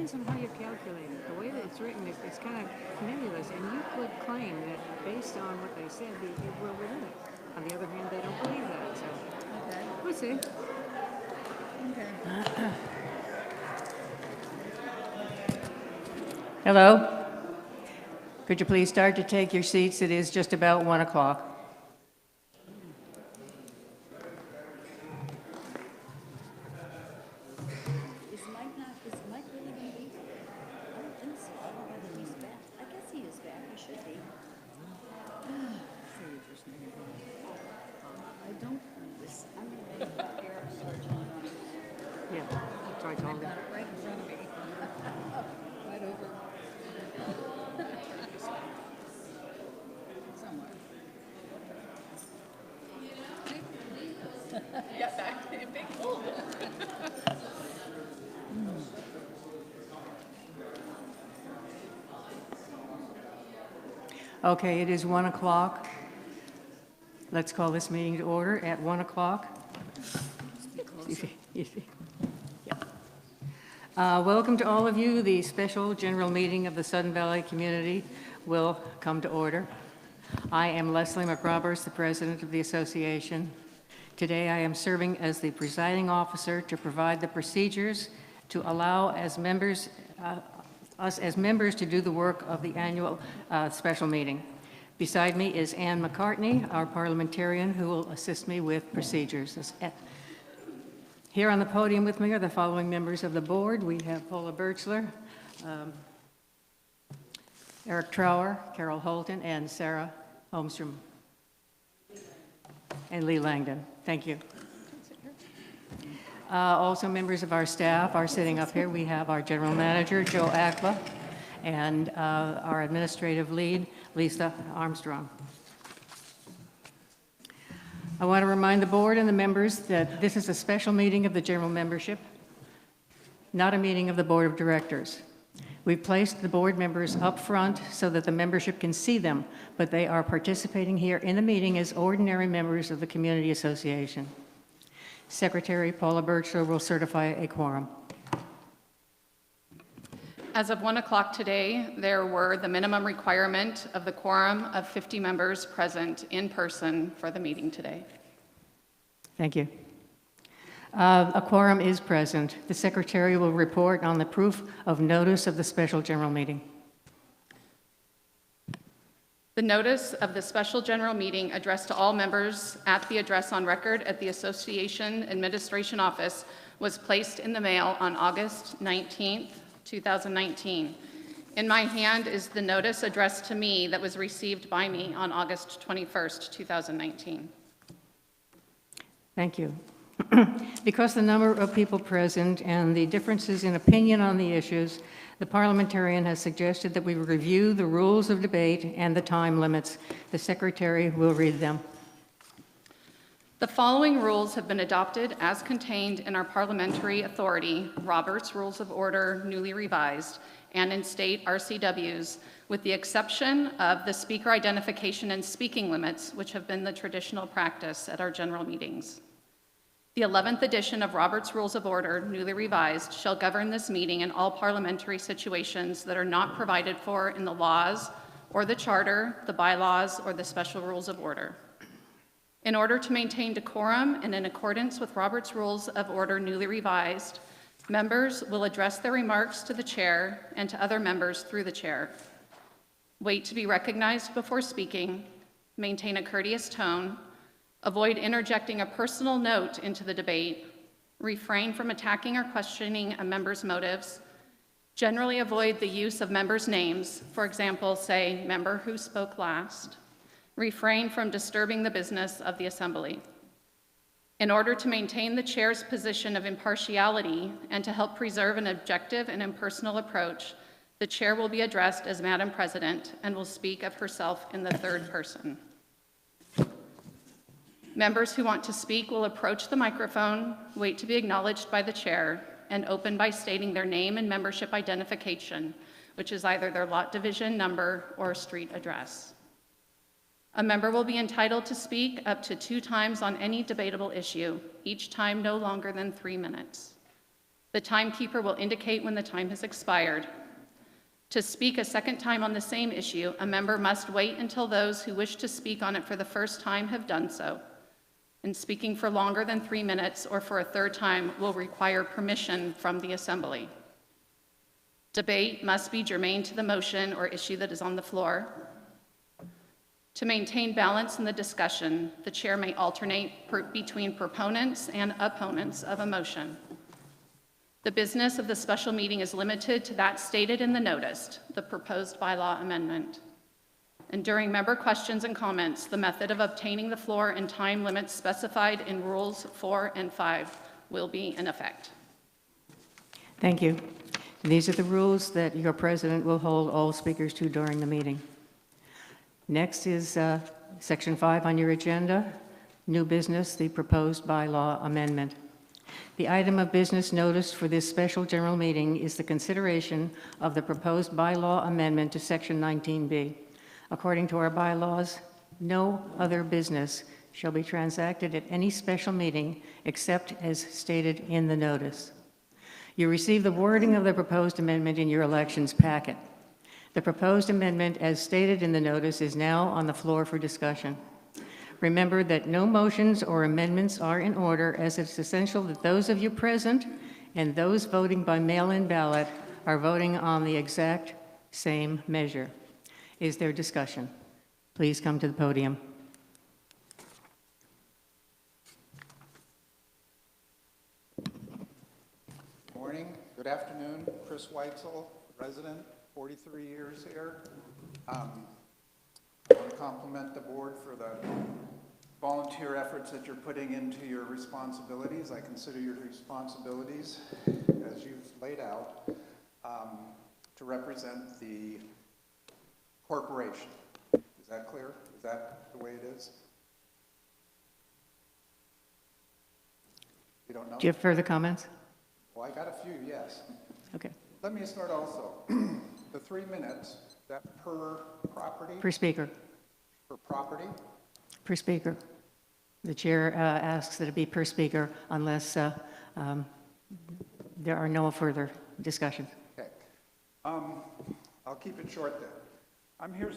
depends on how you calculate it. The way that it's written, it's kind of nebulous, and you could claim that based on what they said, we're within it. On the other hand, they don't believe that, so Okay. we'll see. Okay. Hello? Could you please start to take your seats? It is just about 1 o'clock. Is Mike really going to be? I don't think so. I don't know that he's back. I guess he is back. He should be. I don't this. I'm going to have Eric Sargent. Yeah, that's what I told him. Right in front of me. Right over. Somewhere. Got back to big hole. Okay, it is 1 o'clock. Let's call this meeting to order at 1 o'clock. Welcome to all of you. The special general meeting of the Sudden Valley community will come to order. I am Leslie McRoberts, the president of the association. Today I am serving as the presiding officer to provide the procedures to allow us as members to do the work of the annual special meeting. Beside me is Ann McCartney, our parliamentarian, who will assist me with procedures. Here on the podium with me are the following members of the board. We have Paula Birchler, Eric Trower, Carol Holton, and Sarah Holmstrom, and Lee Langdon. Thank you. Also, members of our staff are sitting up here. We have our general manager, Joe Akla, and our administrative lead, Lisa Armstrong. I want to remind the board and the members that this is a special meeting of the general membership, not a meeting of the board of directors. We've placed the board members up front so that the membership can see them, but they are participating here in the meeting as ordinary members of the community association. Secretary Paula Birchler will certify a quorum. As of 1 o'clock today, there were the minimum requirement of the quorum of 50 members present in person for the meeting today. Thank you. A quorum is present. The secretary will report on the proof of notice of the special general meeting. The notice of the special general meeting addressed to all members at the address on record at the Association Administration Office was placed in the mail on August 19th, 2019. In my hand is the notice addressed to me that was received by me on August 21st, 2019. Thank you. Because the number of people present and the differences in opinion on the issues, the parliamentarian has suggested that we review the rules of debate and the time limits. The secretary will read them. The following rules have been adopted as contained in our parliamentary authority, Robert's Rules of Order, newly revised, and in state RCWs, with the exception of the speaker identification and speaking limits, which have been the traditional practice at our general meetings. The 11th edition of Robert's Rules of Order, newly revised, shall govern this meeting in all parliamentary situations that are not provided for in the laws or the charter, the bylaws, or the special rules of order. In order to maintain decorum and in accordance with Robert's Rules of Order newly revised, members will address their remarks to the chair and to other members through the chair. Wait to be recognized before speaking, maintain a courteous tone, avoid interjecting a personal note into the debate, refrain from attacking or questioning a member's motives, generally avoid the use of members' names, for example, say, member who spoke last, refrain from disturbing the business of the assembly. In order to maintain the chair's position of impartiality and to help preserve an objective and impersonal approach, the chair will be addressed as Madam President and will speak of herself in the third person. Members who want to speak will approach the microphone, wait to be acknowledged by the chair, and open by stating their name and membership identification, which is either their lot division number or street address. A member will be entitled to speak up to 2 times on any debatable issue, each time no longer than 3 minutes. The timekeeper will indicate when the time has expired. To speak a second time on the same issue, a member must wait until those who wish to speak on it for the first time have done so. And speaking for longer than 3 minutes or for a third time will require permission from the assembly. Debate must be germane to the motion or issue that is on the floor. To maintain balance in the discussion, the chair may alternate between proponents and opponents of a motion. The business of the special meeting is limited to that stated in the notice, the proposed bylaw amendment. And during member questions and comments, the method of obtaining the floor and time limits specified in Rules 4 and 5 will be in effect. Thank you. These are the rules that your president will hold all speakers to during the meeting. Next is Section 5 on your agenda, new business, the proposed bylaw amendment. The item of business noticed for this special general meeting is the consideration of the proposed bylaw amendment to Section 19B. According to our bylaws, no other business shall be transacted at any special meeting except as stated in the notice. You received the wording of the proposed amendment in your elections packet. The proposed amendment, as stated in the notice, is now on the floor for discussion. Remember that no motions or amendments are in order, as it's essential that those of you present and those voting by mail-in ballot are voting on the exact same measure. Is there discussion? Please come to the podium. Morning, good afternoon. Chris Weitzel, resident, 43 years here. I want to compliment the board for the volunteer efforts that you're putting into your responsibilities. I consider your responsibilities, as you've laid out, to represent the corporation. Is that clear? Is that the way it is? You don't know? Do you have further comments? Well, I got a few, yes. Okay. Let me start also. The 3 minutes, that per property? Per speaker. Per property? Per speaker. The chair asks that it be per speaker unless there are no further discussions. Okay. I'll keep it short then. I'm here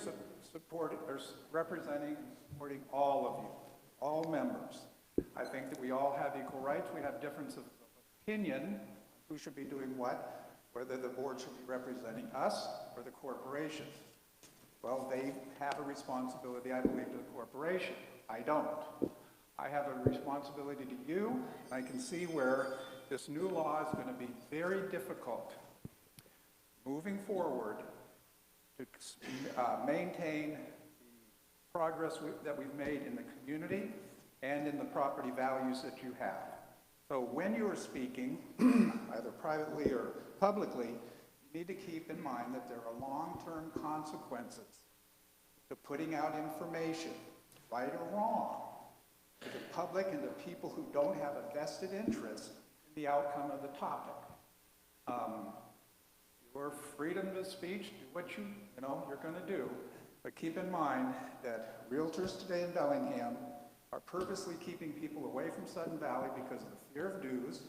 representing and supporting all of you, all members. I think that we all have equal rights. We have differences of opinion, who should be doing what, whether the board should be representing us or the corporation. Well, they have a responsibility, I believe, to the corporation. I don't. I have a responsibility to you. I can see where this new law is going to be very difficult moving forward to maintain the progress that we've made in the community and in the property values that you have. So when you are speaking, either privately or publicly, you need to keep in mind that there are long-term consequences to putting out information, right or wrong, to the public and to people who don't have a vested interest in the outcome of the topic. Your freedom of speech, do what you're going to do, but keep in mind that realtors today in Bellingham are purposely keeping people away from Sudden Valley because of the fear of dues.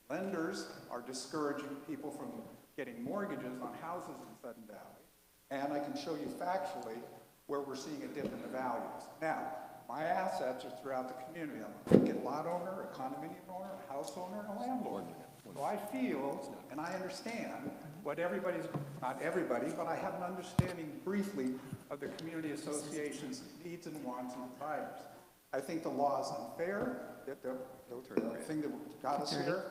Lenders are discouraging people from getting mortgages on houses in Sudden Valley. And I can show you factually where we're seeing a dip in the values. Now, my assets are throughout the community. I'm a vacant lot owner, a condominium owner, a house owner, and a landlord. So I feel, and I understand what not everybody, but I have an understanding briefly of the community association's needs and wants and desires. I think the law is unfair, that the thing that got us here.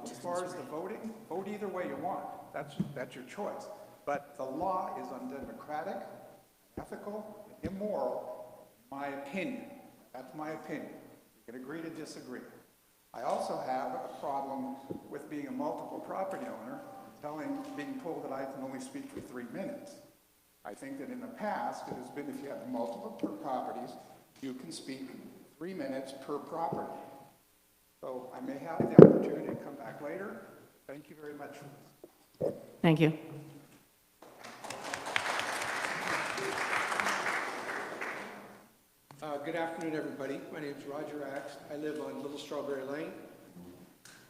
As far as the voting, vote either way you want. That's your choice. But the law is undemocratic, unethical, immoral, in my opinion. That's my opinion. You can agree to disagree. I also have a problem with being a multiple property owner, being told that I can only speak for 3 minutes. I think that in the past, it has been if you have multiple properties, you can speak 3 minutes per property. So I may have the opportunity to come back later. Thank you very much for this. Thank you. Good afternoon, everybody. My name is Roger Axe. I live on Little Strawberry Lane.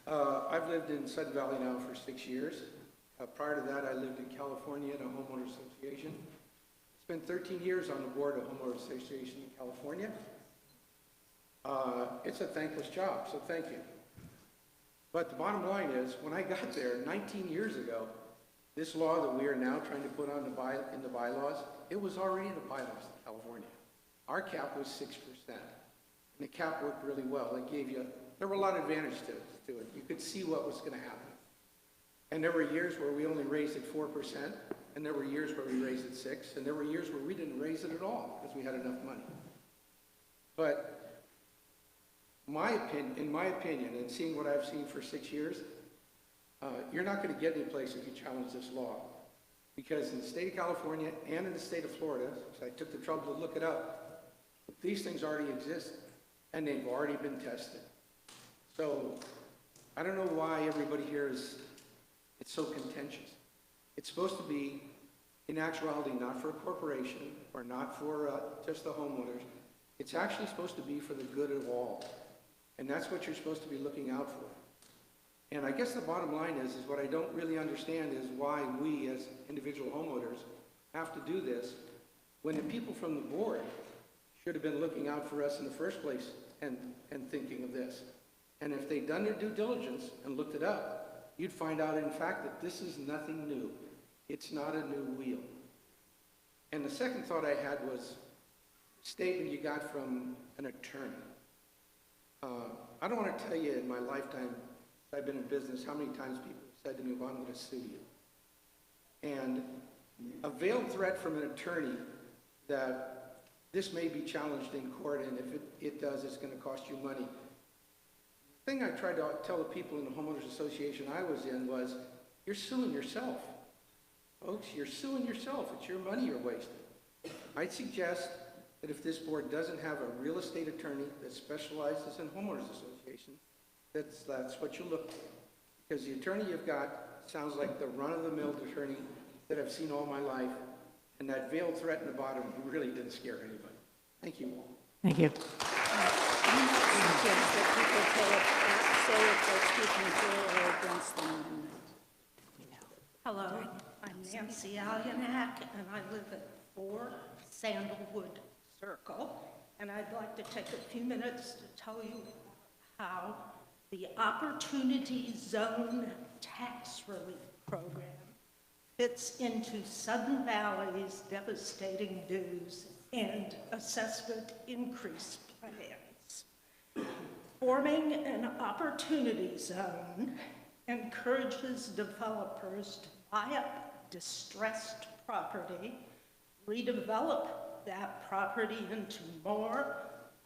I've lived in Sudden Valley now for 6 years. Prior to that, I lived in California in a homeowner association. Spent 13 years on the board of homeowner association in California. It's a thankless job, so thank you. But the bottom line is, when I got there 19 years ago, this law that we are now trying to put on in the bylaws, it was already in the bylaws in California. Our cap was 6%. And the cap worked really well. It gave you, there were a lot of advantages to it. You could see what was going to happen. And there were years where we only raised it 4%, and there were years where we raised it 6%, and there were years where we didn't raise it at all because we had enough money. But in my opinion, and seeing what I've seen for 6 years, you're not going to get any place if you challenge this law. Because in the state of California and in the state of Florida, so I took the trouble to look it up, these things already exist, and they've already been tested. So I don't know why everybody here it's so contentious. It's supposed to be, in actuality, not for a corporation or not for just the homeowners. It's actually supposed to be for the good of all. And that's what you're supposed to be looking out for. And I guess the bottom line is what I don't really understand is why we as individual homeowners have to do this when the people from the board should have been looking out for us in the first place and thinking of this. And if they'd done their due diligence and looked it up, you'd find out, in fact, that this is nothing new. It's not a new wheel. And the second thought I had was a statement you got from an attorney. I don't want to tell you in my lifetime, I've been in business, how many times people have said to me, well, I'm going to sue you. And a veiled threat from an attorney that this may be challenged in court, and if it does, it's going to cost you money. The thing I tried to tell the people in the homeowners association I was in was, you're suing yourself. Folks, you're suing yourself. It's your money you're wasting. I'd suggest that if this board doesn't have a real estate attorney that specializes in homeowners association, that's what you look for. Because the attorney you've got sounds like the run-of-the-mill attorney that I've seen all my life, and that veiled threat in the bottom really didn't scare anybody. Thank you. Thank you. I'm not suggesting that people say if they're speaking for or against the amendment. Hello, I'm Nancy Algonac, and I live at 4 Sandalwood Circle, and I'd like to take a few minutes to tell you how the Opportunity Zone Tax Relief Program fits into Sudden Valley's devastating dues and assessment increase plans. Forming an Opportunity Zone encourages developers to buy up distressed property, redevelop that property into more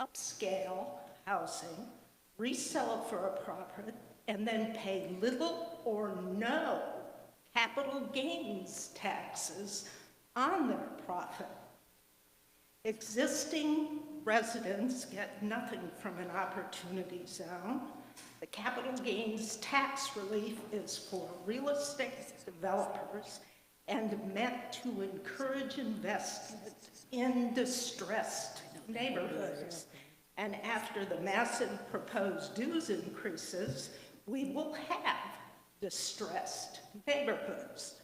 upscale housing, resell it for a profit, and then pay little or no capital gains taxes on their profit. Existing residents get nothing from an opportunity zone. The capital gains tax relief is for real estate developers and meant to encourage investment in distressed neighborhoods. And after the massive proposed dues increases, we will have distressed neighborhoods.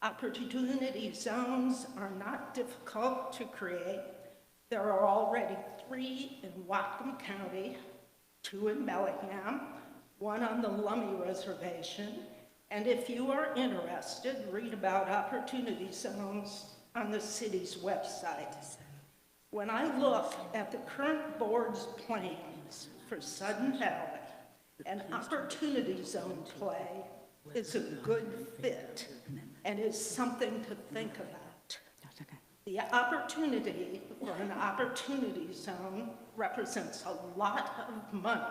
Opportunity zones are not difficult to create. There are already 3 in Whatcom County, 2 in Bellingham, 1 on the Lummi Reservation, and if you are interested, read about opportunity zones on the city's website. When I look at the current board's plans for Sudden Valley, an opportunity zone play is a good fit and is something to think about. The opportunity for an opportunity zone represents a lot of money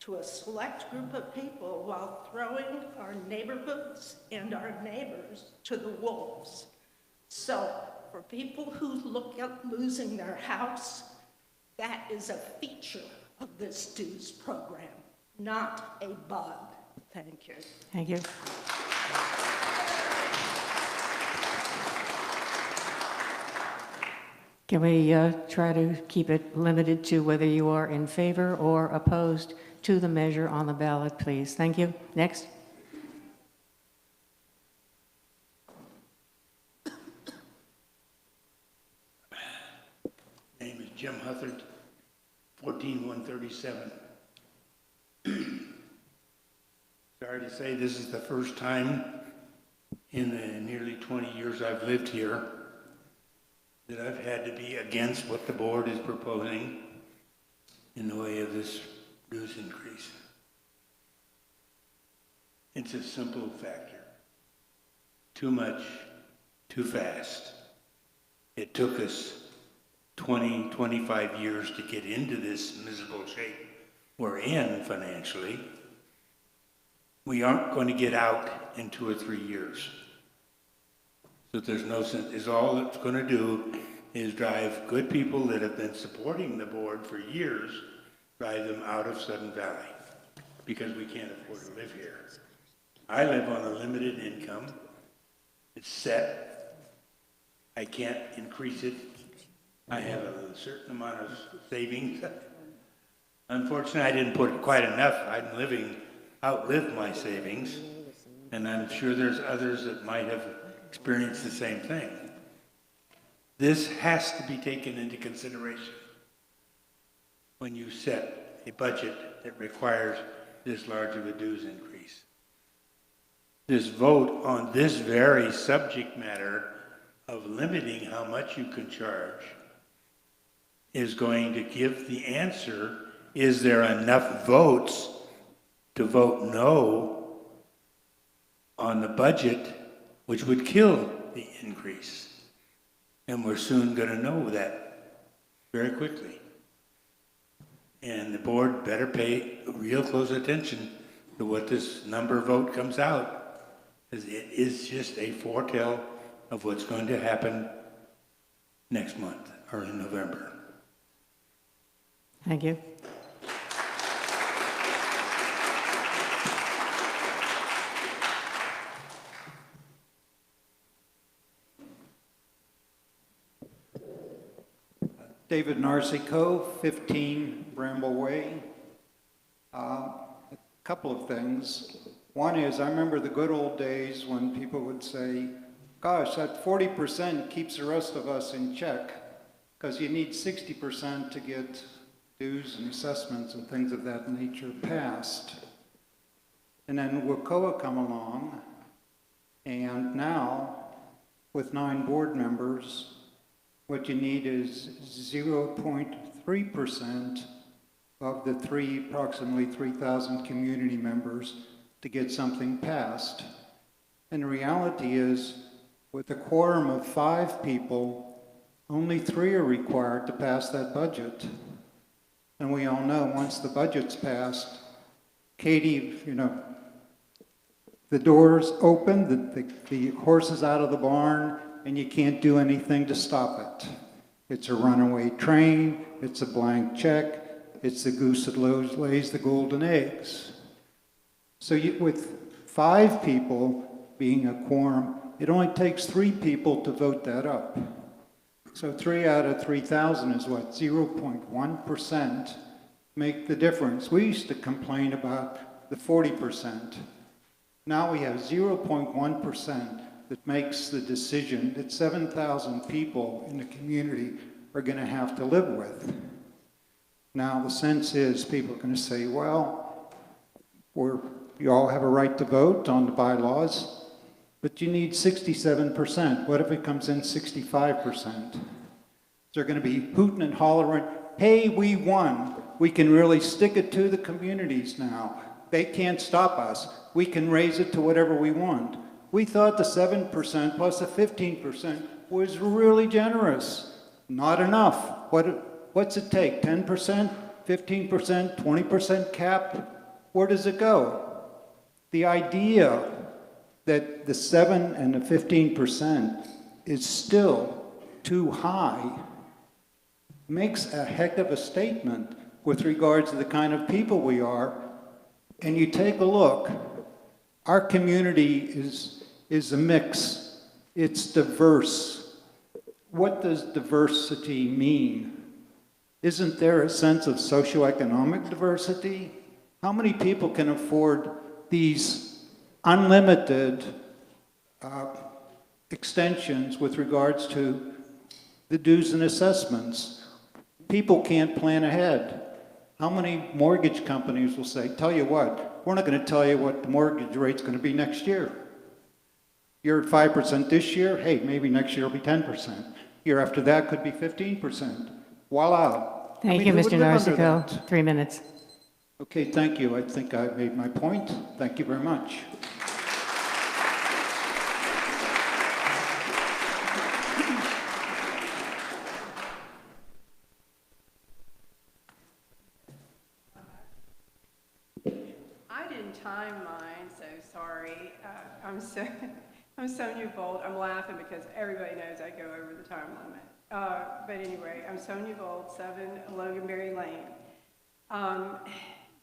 to a select group of people while throwing our neighborhoods and our neighbors to the wolves. So for people who look at losing their house, that is a feature of this dues program, not a bug. Thank you. Thank you. Can we try to keep it limited to whether you are in favor or opposed to the measure on the ballot, please. Thank you. Next. Name is Jim Huthard, 14137. Sorry to say, this is the first time in the nearly 20 years I've lived here that I've had to be against what the board is proposing in the way of this dues increase. It's a simple factor. Too much, too fast. It took us 20, 25 years to get into this miserable shape we're in financially. We aren't going to get out in 2 or 3 years. So there's no sense, is all it's going to do is drive good people that have been supporting the board for years, drive them out of Sudden Valley because we can't afford to live here. I live on a limited income. It's set. I can't increase it. I have a certain amount of savings. Unfortunately, I didn't put quite enough. I'm outlived my savings, and I'm sure there's others that might have experienced the same thing. This has to be taken into consideration when you set a budget that requires this large of a dues increase. This vote on this very subject matter of limiting how much you can charge is going to give the answer, is there enough votes to vote no on the budget, which would kill the increase? And we're soon going to know that very quickly. And the board better pay real close attention to what this number vote comes out, because it is just a foretell of what's going to happen next month or in November. Thank you. David Narcico, 15 Bramble Way. A couple of things. One is, I remember the good old days when people would say, gosh, that 40% keeps the rest of us in check, because you need 60% to get dues and assessments and things of that nature passed. And then WCOA come along, and now, with 9 board members, what you need is 0.3% of the approximately 3,000 community members to get something passed. And the reality is, with a quorum of 5 people, only 3 are required to pass that budget. And we all know once the budget's passed, Katie, the doors open, the horse is out of the barn, and you can't do anything to stop it. It's a runaway train, it's a blank check, it's the goose that lays the golden eggs. So with 5 people being a quorum, it only takes 3 people to vote that up. So 3 out of 3,000 is what, 0.1% make the difference. We used to complain about the 40%. Now we have 0.1% that makes the decision that 7,000 people in the community are going to have to live with. Now the sense is people are going to say, well, you all have a right to vote on the bylaws, but you need 67%. What if it comes in 65%? They're going to be hooting and hollering, hey, we won. We can really stick it to the communities now. They can't stop us. We can raise it to whatever we want. We thought the 7% plus the 15% was really generous. Not enough. What's it take? 10%? 15%? 20% cap? Where does it go? The idea that the 7 and the 15% is still too high makes a heck of a statement with regards to the kind of people we are. And you take a look, our community is a mix. It's diverse. What does diversity mean? Isn't there a sense of socioeconomic diversity? How many people can afford these unlimited extensions with regards to the dues and assessments? People can't plan ahead. How many mortgage companies will say, tell you what, we're not going to tell you what the mortgage rate's going to be next year. You're at 5% this year, hey, maybe next year will be 10%. Year after that could be 15%. Voila. Thank you, who would Mr. live under Narciso. that? 3 minutes. Okay, thank you. I think I made my point. Thank you very much. I didn't time mine, so sorry. I'm Sonia Bolt. I'm laughing because everybody knows I go over the time limit. But anyway, I'm Sonia Bolt, 7 Loganberry Lane.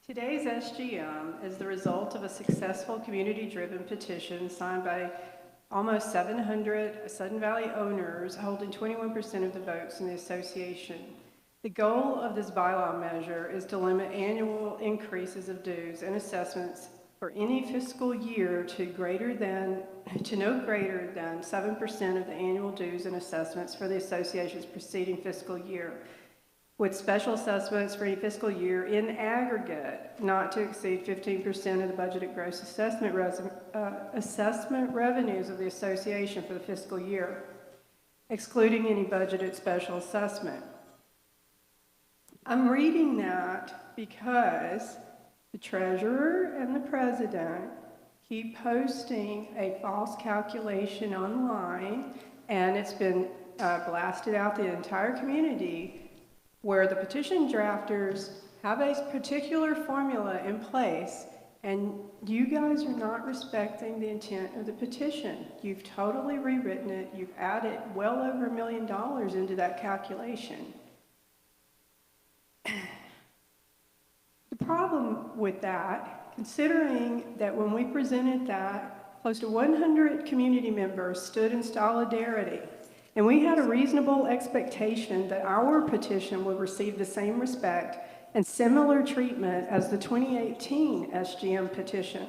Today's SGM is the result of a successful community-driven petition signed by almost 700 Sudden Valley owners holding 21% of the votes in the association. The goal of this bylaw measure is to limit annual increases of dues and assessments for any fiscal year to no greater than 7% of the annual dues and assessments for the association's preceding fiscal year, with special assessments for any fiscal year in aggregate not to exceed 15% of the budgeted gross assessment revenues of the association for the fiscal year, excluding any budgeted special assessment. I'm reading that because the treasurer and the president keep posting a false calculation online, and it's been blasted out the entire community, where the petition drafters have a particular formula in place, and you guys are not respecting the intent of the petition. You've totally rewritten it. You've added well over $1 million into that calculation. The problem with that, considering that when we presented that, close to 100 community members stood in solidarity, and we had a reasonable expectation that our petition would receive the same respect and similar treatment as the 2018 SGM petition.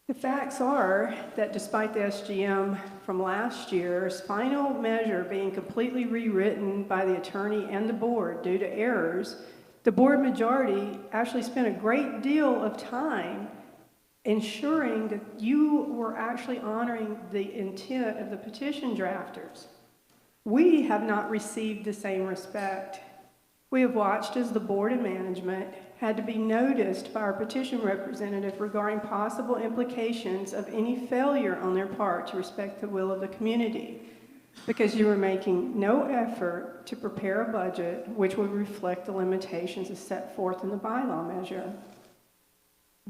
The facts are that despite the SGM from last year's final measure being completely rewritten by the attorney and the board due to errors, the board majority actually spent a great deal of time ensuring that you were actually honoring the intent of the petition drafters. We have not received the same respect. We have watched as the board and management had to be noticed by our petition representative regarding possible implications of any failure on their part to respect the will of the community, because you were making no effort to prepare a budget which would reflect the limitations as set forth in the bylaw measure.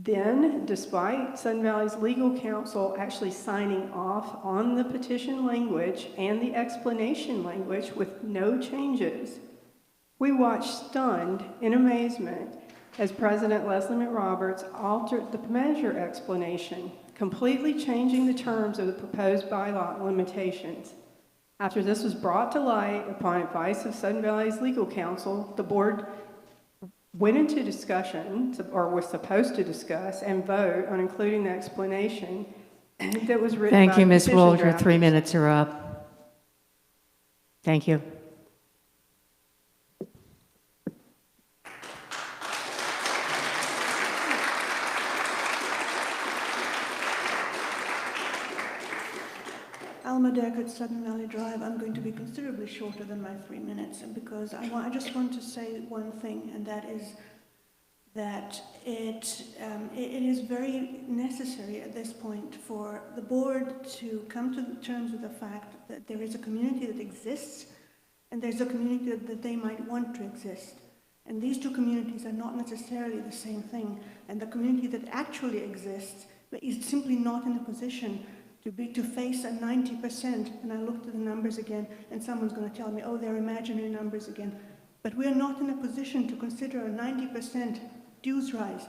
Then, despite Sudden Valley's legal counsel actually signing off on the petition language and the explanation language with no changes, we watched stunned in amazement as President Leslie McRoberts altered the measure explanation, completely changing the terms of the proposed bylaw limitations. After this was brought to light upon advice of Sudden Valley's legal counsel, the board went into discussion, or was supposed to discuss and vote on including the explanation that was written by Thank you, Ms. petition Wold. Your drafters. 3 minutes are up. Thank you. Alma Deckard, Sudden Valley Drive. I'm going to be considerably shorter than my 3 minutes because I just want to say one thing, and that is that it is very necessary at this point for the board to come to terms with the fact that there is a community that exists and there's a community that they might want to exist. And these two communities are not necessarily the same thing. And the community that actually exists is simply not in a position to face a 90%, and I looked at the numbers again, and someone's going to tell me, oh, they're imaginary numbers again. But we're not in a position to consider a 90% dues rise.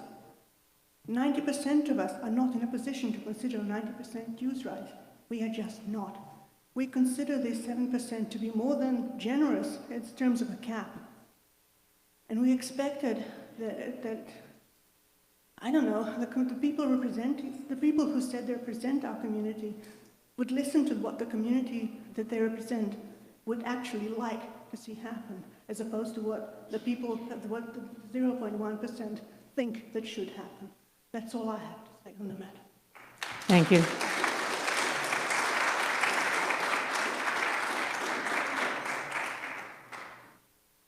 90% of us are not in a position to consider a 90% dues rise. We are just not. We consider this 7% to be more than generous in terms of a cap. And we expected that I don't know, the people representing, the people who said they represent our community would listen to what the community that they represent would actually like to see happen, as opposed to what the people, what the 0.1% think that should happen. That's all I have to say on the matter. Thank you.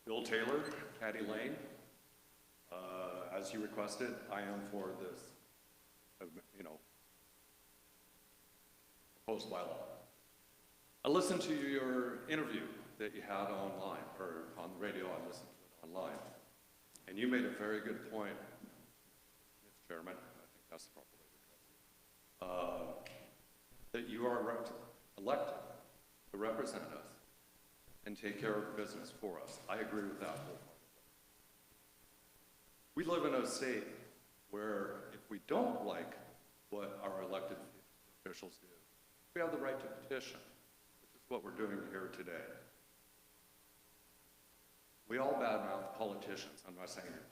Bill Taylor, Caddy Lane. As you requested, I am for this, proposed bylaw. I listened to your interview that you had online, or on the radio. I listened to it online. And you made a very good point, Mr. Chairman. I think that's the proper way to address it. That you are elected to represent us and take care of business for us. I agree with that wholeheartedly. We live in a state where if we don't like what our elected officials do, we have the right to petition, which is what we're doing here today. We all badmouth politicians. I'm not saying you're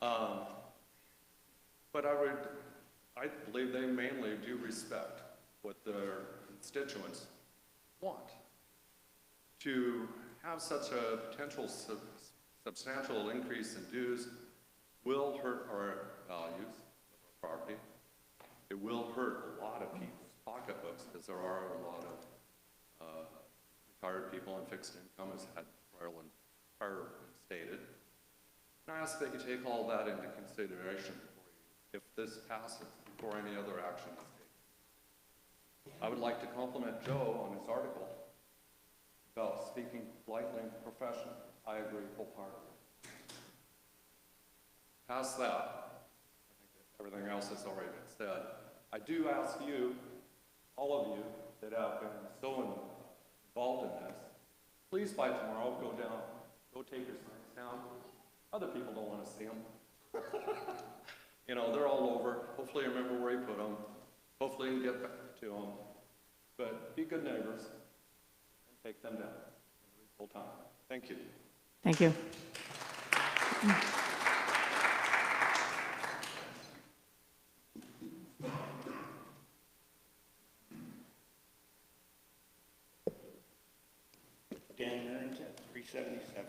politicians. But I believe they mainly do respect what their constituents want. To have such a potential substantial increase in dues will hurt our values of our property. It will hurt a lot of people's pocketbooks, because there are a lot of retired people on fixed income, as had prior stated. And I ask that you take all that into consideration if this passes, before any other action is taken. I would like to compliment Joe on his article about speaking politely and professionally. I agree wholeheartedly. Past that, I think that everything else has already been said. I do ask you, all of you that have been so involved in this, please by tomorrow go take your signs down. Other people don't want to see them. They're all over. Hopefully you remember where you put them. Hopefully you can get back to them. But be good neighbors and take them down in reasonable time. Thank you. Thank you. Dan Mearns at 377.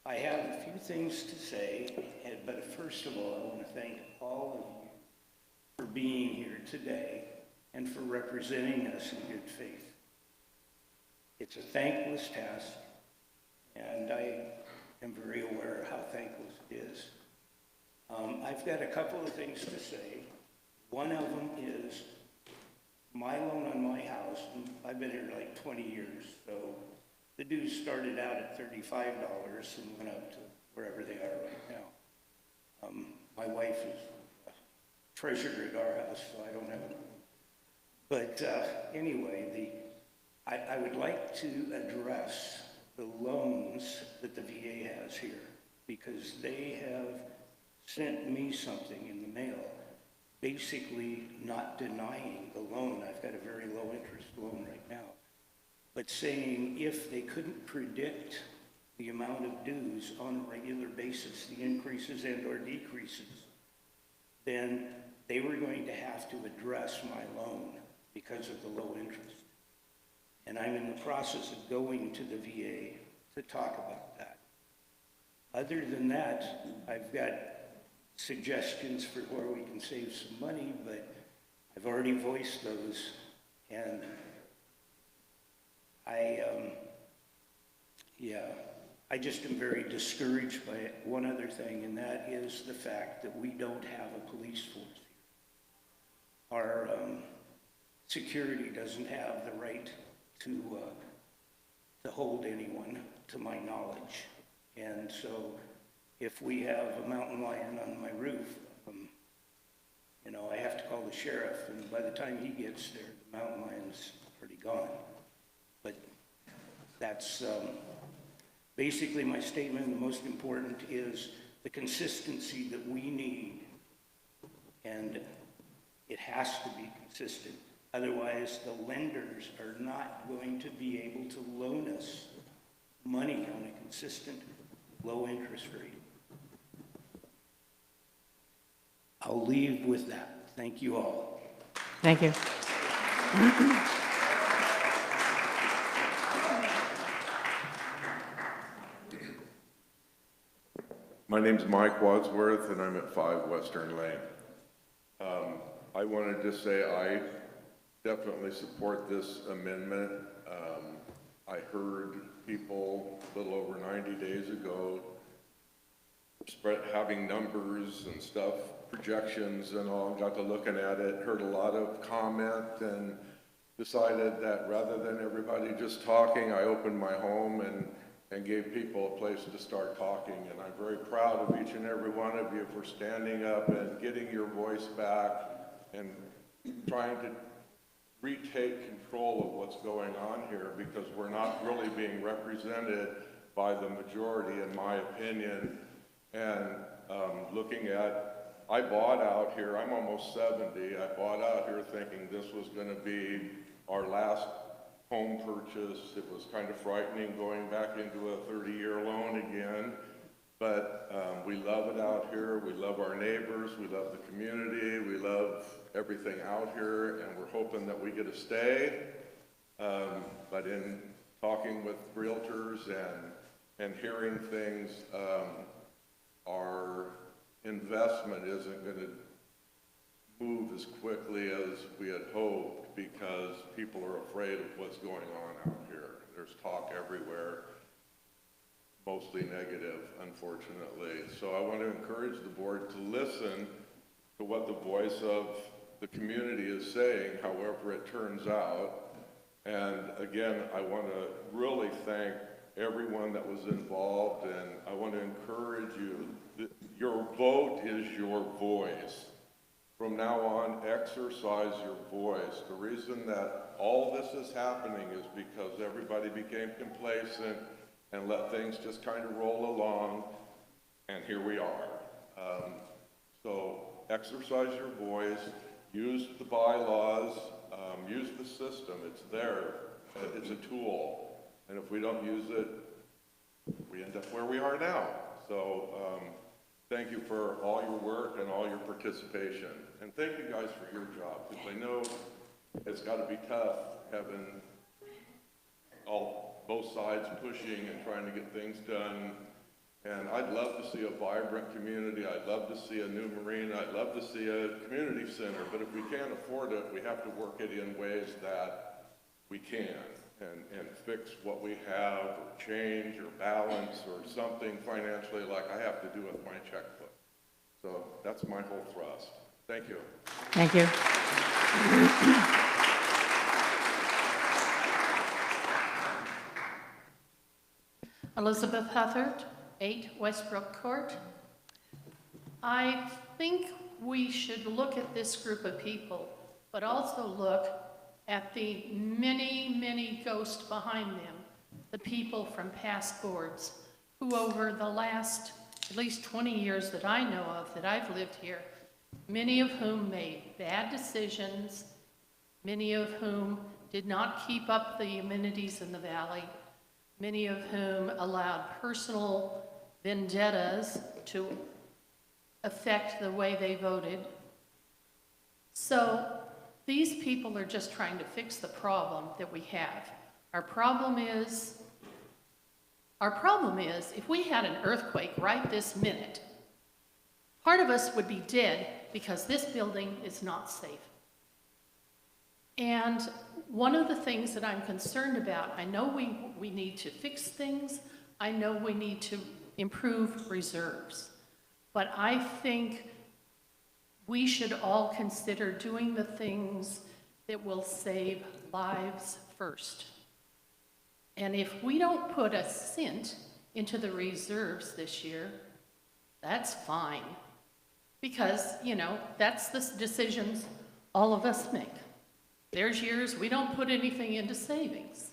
I have a few things to say, but first of all, I want to thank all of you for being here today and for representing us in good faith. It's a thankless task, and I am very aware of how thankless it is. I've got a couple of things to say. One of them is my loan on my house. I've been here like 20 years, so the dues started out at $35 and went up to wherever they are right now. My wife is treasurer at our house, so I don't have it. But anyway, I would like to address the loans that the VA has here, because they have sent me something in the mail, basically not denying the loan. I've got a very low interest loan right now, but saying if they couldn't predict the amount of dues on a regular basis, the increases and or decreases, then they were going to have to address my loan because of the low interest. And I'm in the process of going to the VA to talk about that. Other than that, I've got suggestions for where we can save some money, but I've already voiced those, and I just am very discouraged by it. One other thing, and that is the fact that we don't have a police force here. Our security doesn't have the right to hold anyone, to my knowledge. And so if we have a mountain lion on my roof, I have to call the sheriff, and by the time he gets there, the mountain lion's already gone. But that's basically my statement. The most important is the consistency that we need, and it has to be consistent. Otherwise, the lenders are not going to be able to loan us money on a consistent, low interest rate. I'll leave with that. Thank you all. Thank you. My name's Mike Wadsworth, and I'm at 5 Western Lane. I wanted to say I definitely support this amendment. I heard people a little over 90 days ago having numbers and stuff, projections and all, got to looking at it, heard a lot of comment, and decided that rather than everybody just talking, I opened my home and gave people a place to start talking. And I'm very proud of each and every one of you for standing up and getting your voice back and trying to retake control of what's going on here, because we're not really being represented by the majority, in my opinion. And looking at, I bought out here, I'm almost 70, I bought out here thinking this was gonna be our last home purchase. It was kind of frightening going back into a 30-year loan again, but we love it out here. We love our neighbors. We love the community. We love everything out here, and we're hoping that we get to stay. But in talking with realtors and hearing things, our investment isn't going to move as quickly as we had hoped, because people are afraid of what's going on out here. There's talk everywhere, mostly negative, unfortunately. So I want to encourage the board to listen to what the voice of the community is saying, however it turns out. And again, I want to really thank everyone that was involved, and I want to encourage you. Your vote is your voice. From now on, exercise your voice. The reason that all this is happening is because everybody became complacent and let things just kind of roll along, and here we are. So exercise your voice, use the bylaws, use the system. It's there. It's a tool. And if we don't use it, we end up where we are now. So thank you for all your work and all your participation. And thank you guys for your job, because I know it's got to be tough having both sides pushing and trying to get things done. And I'd love to see a vibrant community. I'd love to see a new marina. I'd love to see a community center. But if we can't afford it, we have to work it in ways that we can and fix what we have, or change or balance or something financially, like I have to do with my checkbook. So that's my whole thrust. Thank you. Thank you. Elizabeth Huthert, 8 Westbrook Court. I think we should look at this group of people, but also look at the many, many ghosts behind them, the people from past boards who over the last at least 20 years that I know of, that I've lived here, many of whom made bad decisions, many of whom did not keep up the amenities in the valley, many of whom allowed personal vendettas to affect the way they voted. So these people are just trying to fix the problem that we have. Our problem is if we had an earthquake right this minute, part of us would be dead because this building is not safe. And one of the things that I'm concerned about, I know we need to fix things, I know we need to improve reserves, but I think we should all consider doing the things that will save lives first. And if we don't put a cent into the reserves this year, that's fine. Because, you know, that's the decisions all of us make. There's years we don't put anything into savings.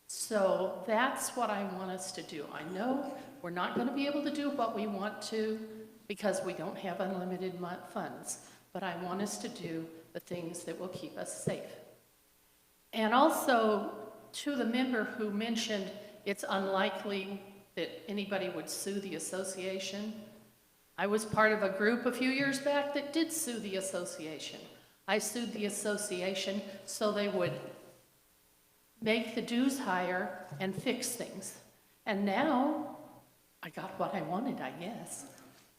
So that's what I want us to do. I know we're not going to be able to do what we want to because we don't have unlimited funds, but I want us to do the things that will keep us safe. And also, to the member who mentioned it's unlikely that anybody would sue the association. I was part of a group a few years back that did sue the association. I sued the association so they would make the dues higher and fix things. And now I got what I wanted, I guess.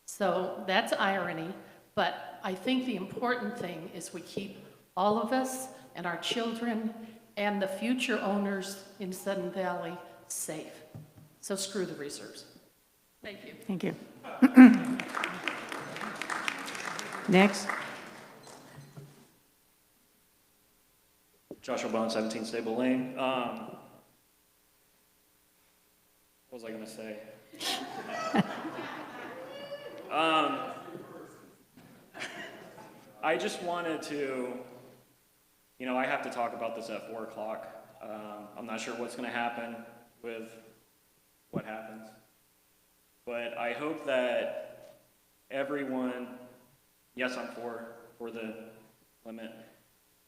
So that's irony, but I think the important thing is we keep all of us and our children and the future owners in Sudden Valley safe. So screw the reserves. Thank you. Thank you. Next. Joshua Bone, 17 Stable Lane. What was I going to say? I just wanted to, I have to talk about this at 4 o'clock. I'm not sure what's going to happen with what happens. But I hope that everyone, yes, I'm for the limit.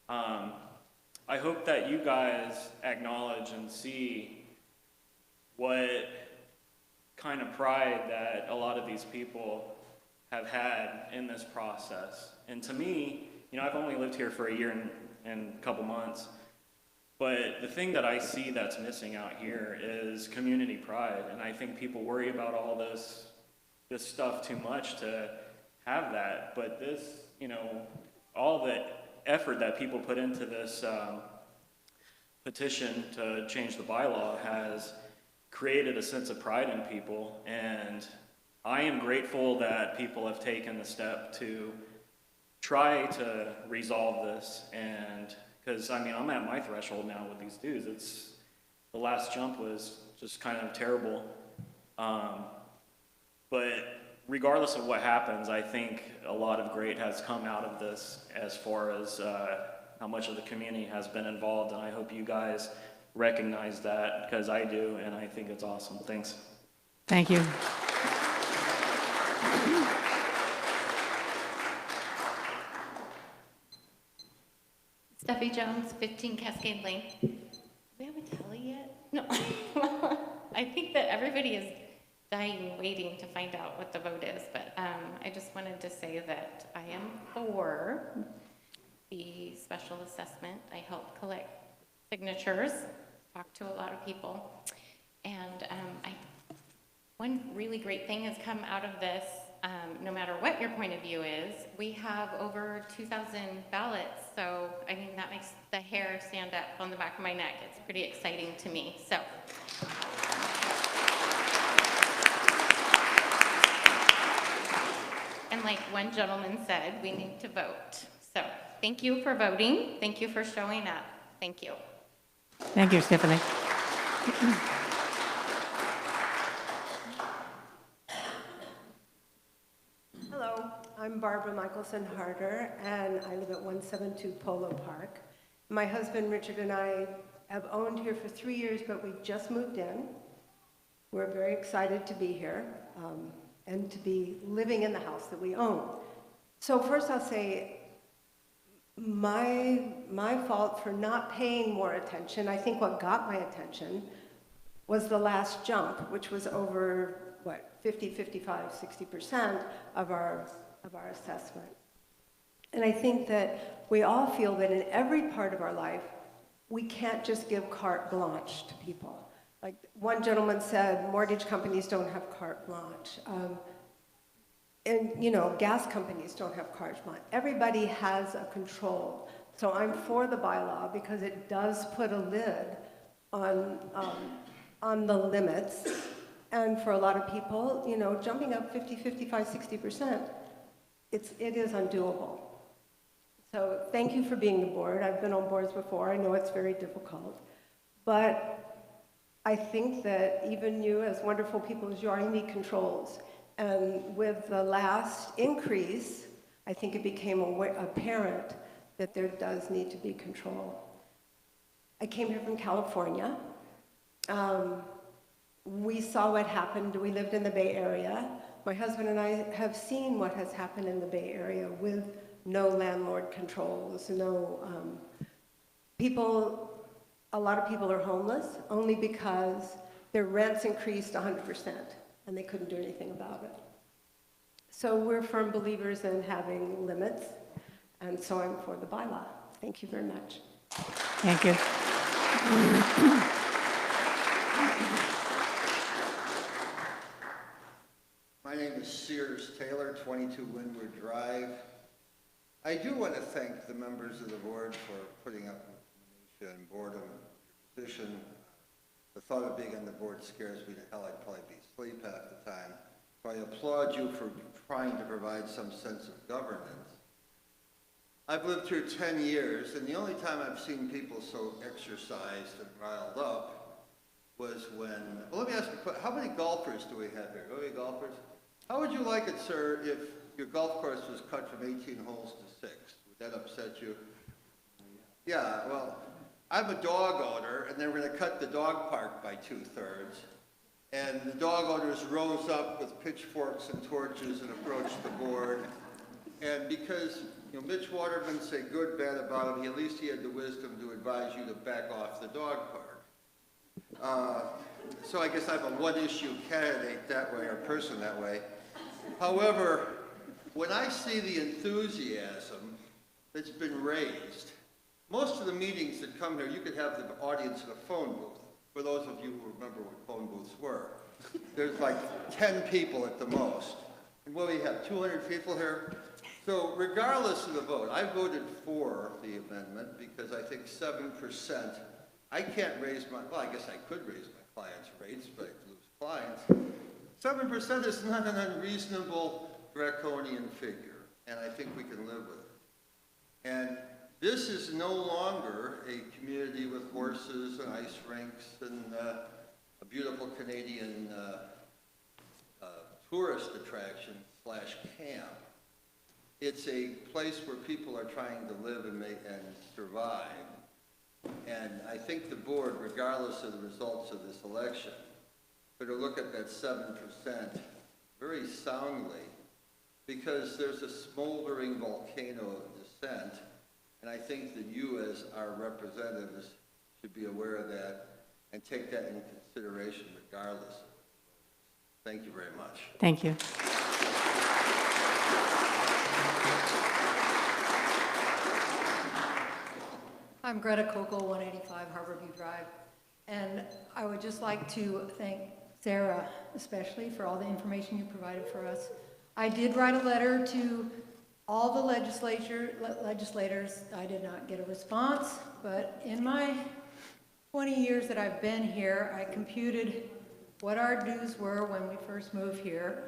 I hope that you guys acknowledge and see what kind of pride that a lot of these people have had in this process. And to me, I've only lived here for a year and a couple months, but the thing that I see that's missing out here is community pride. And I think people worry about all this stuff too much to have that. But this, all the effort that people put into this petition to change the bylaw has created a sense of pride in people. And I am grateful that people have taken the step to try to resolve this. And because I'm at my threshold now with these dues. The last jump was just kind of terrible. But regardless of what happens, I think a lot of great has come out of this as far as how much of the community has been involved. And I hope you guys recognize that, because I do, and I think it's awesome. Thanks. Thank you. Steffi Jones, 15 Cascade Lane. Do we have a tally yet? No. I think that everybody is dying, waiting to find out what the vote is, but I just wanted to say that I am for the special assessment. I helped collect signatures, talked to a lot of people, and one really great thing has come out of this. No matter what your point of view is, we have over 2,000 ballots, so that makes the hair stand up on the back of my neck. It's pretty exciting to me. So. And like one gentleman said, we need to vote. So thank you for voting. Thank you for showing up. Thank you. Thank you, Stephanie. Hello, I'm Barbara Michelson Harder, and I live at 172 Polo Park. My husband Richard and I have owned here for 3 years, but we just moved in. We're very excited to be here and to be living in the house that we own. So first I'll say my fault for not paying more attention. I think what got my attention was the last jump, which was over 50, 55, 60% of our assessment. And I think that we all feel that in every part of our life, we can't just give carte blanche to people. Like one gentleman said, mortgage companies don't have carte blanche. And gas companies don't have carte blanche. Everybody has a control. So I'm for the bylaw because it does put a lid on the limits. And for a lot of people, jumping up 50, 55, 60%, it is undoable. So thank you for being the board. I've been on boards before. I know it's very difficult. But I think that even you, as wonderful people as you are, you need controls. And with the last increase, I think it became apparent that there does need to be control. I came here from California. We saw what happened. We lived in the Bay Area. My husband and I have seen what has happened in the Bay Area with no landlord controls, a lot of people are homeless only because their rents increased 100%, and they couldn't do anything about it. So we're firm believers in having limits, and so I'm for the bylaw. Thank you very much. Thank you. My name is Sears Taylor, 22 Windward Drive. I do want to thank the members of the board for putting up with minutia and boredom in your position. The thought of being on the board scares me to hell. I'd probably be asleep half the time. So I applaud you for trying to provide some sense of governance. I've lived here 10 years, and the only time I've seen people so exercised and riled up was when, well, let me ask you, how many golfers do we have here? How many golfers? How would you like it, sir, if your golf course was cut from 18 holes to 6? Would that upset you? Yeah, well, I'm a dog owner, and they were going to cut the dog park by 2/3. And the dog owners rose up with pitchforks and torches and approached the board. And because, you know, Mitch Waterman said good, bad about him, at least he had the wisdom to advise you to back off the dog park. So I guess I'm a one-issue candidate that way, or person that way. However, when I see the enthusiasm that's been raised, most of the meetings that come here, you could have the audience in a phone booth. For those of you who remember what phone booths were, there's like 10 people at the most. And what do we have, 200 people here? So regardless of the vote, I voted for the amendment because I think 7%, I can't raise my, well, I guess I could raise my clients' rates, but I'd lose clients. 7% is not an unreasonable draconian figure, and I think we can live with it. And this is no longer a community with horses and ice rinks and a beautiful Canadian tourist attraction / camp. It's a place where people are trying to live and survive. And I think the board, regardless of the results of this election, better look at that 7% very soundly, because there's a smoldering volcano of dissent, and I think that you, as our representatives, should be aware of that and take that into consideration regardless. Thank you very much. Thank you. I'm Greta Kokel, 185 Harborview Drive, and I would just like to thank Sarah especially for all the information you provided for us. I did write a letter to all the legislators. I did not get a response, but in my 20 years that I've been here, I computed what our dues were when we first moved here.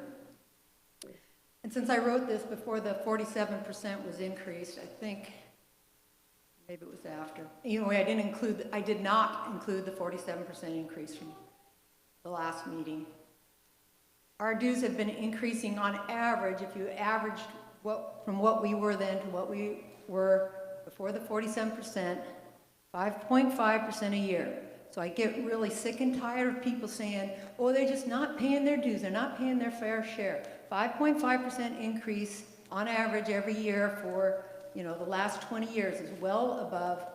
And since I wrote this before the 47% was increased, I think maybe it was after. Anyway, I did not include the 47% increase from the last meeting. Our dues have been increasing on average, if you averaged from what we were then to what we were before the 47%, 5.5% a year. So I get really sick and tired of people saying, oh, they're just not paying their dues, they're not paying their fair share. 5.5% increase on average every year for the last 20 years is well above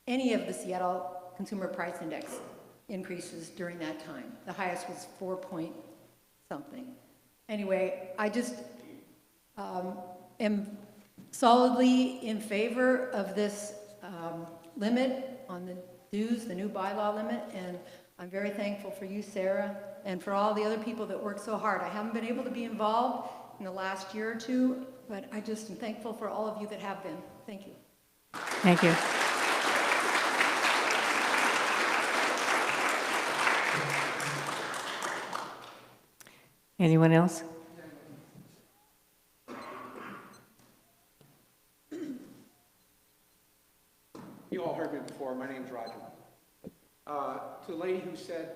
any of the Seattle Consumer Price Index increases during that time. The highest was 4 point something. Anyway, I just am solidly in favor of this limit on the dues, the new bylaw limit, and I'm very thankful for you, Sarah, and for all the other people that work so hard. I haven't been able to be involved in the last year or two, but I just am thankful for all of you that have been. Thank you. Thank you. Anyone else? You all heard me before. My name's Roger. To the lady who said,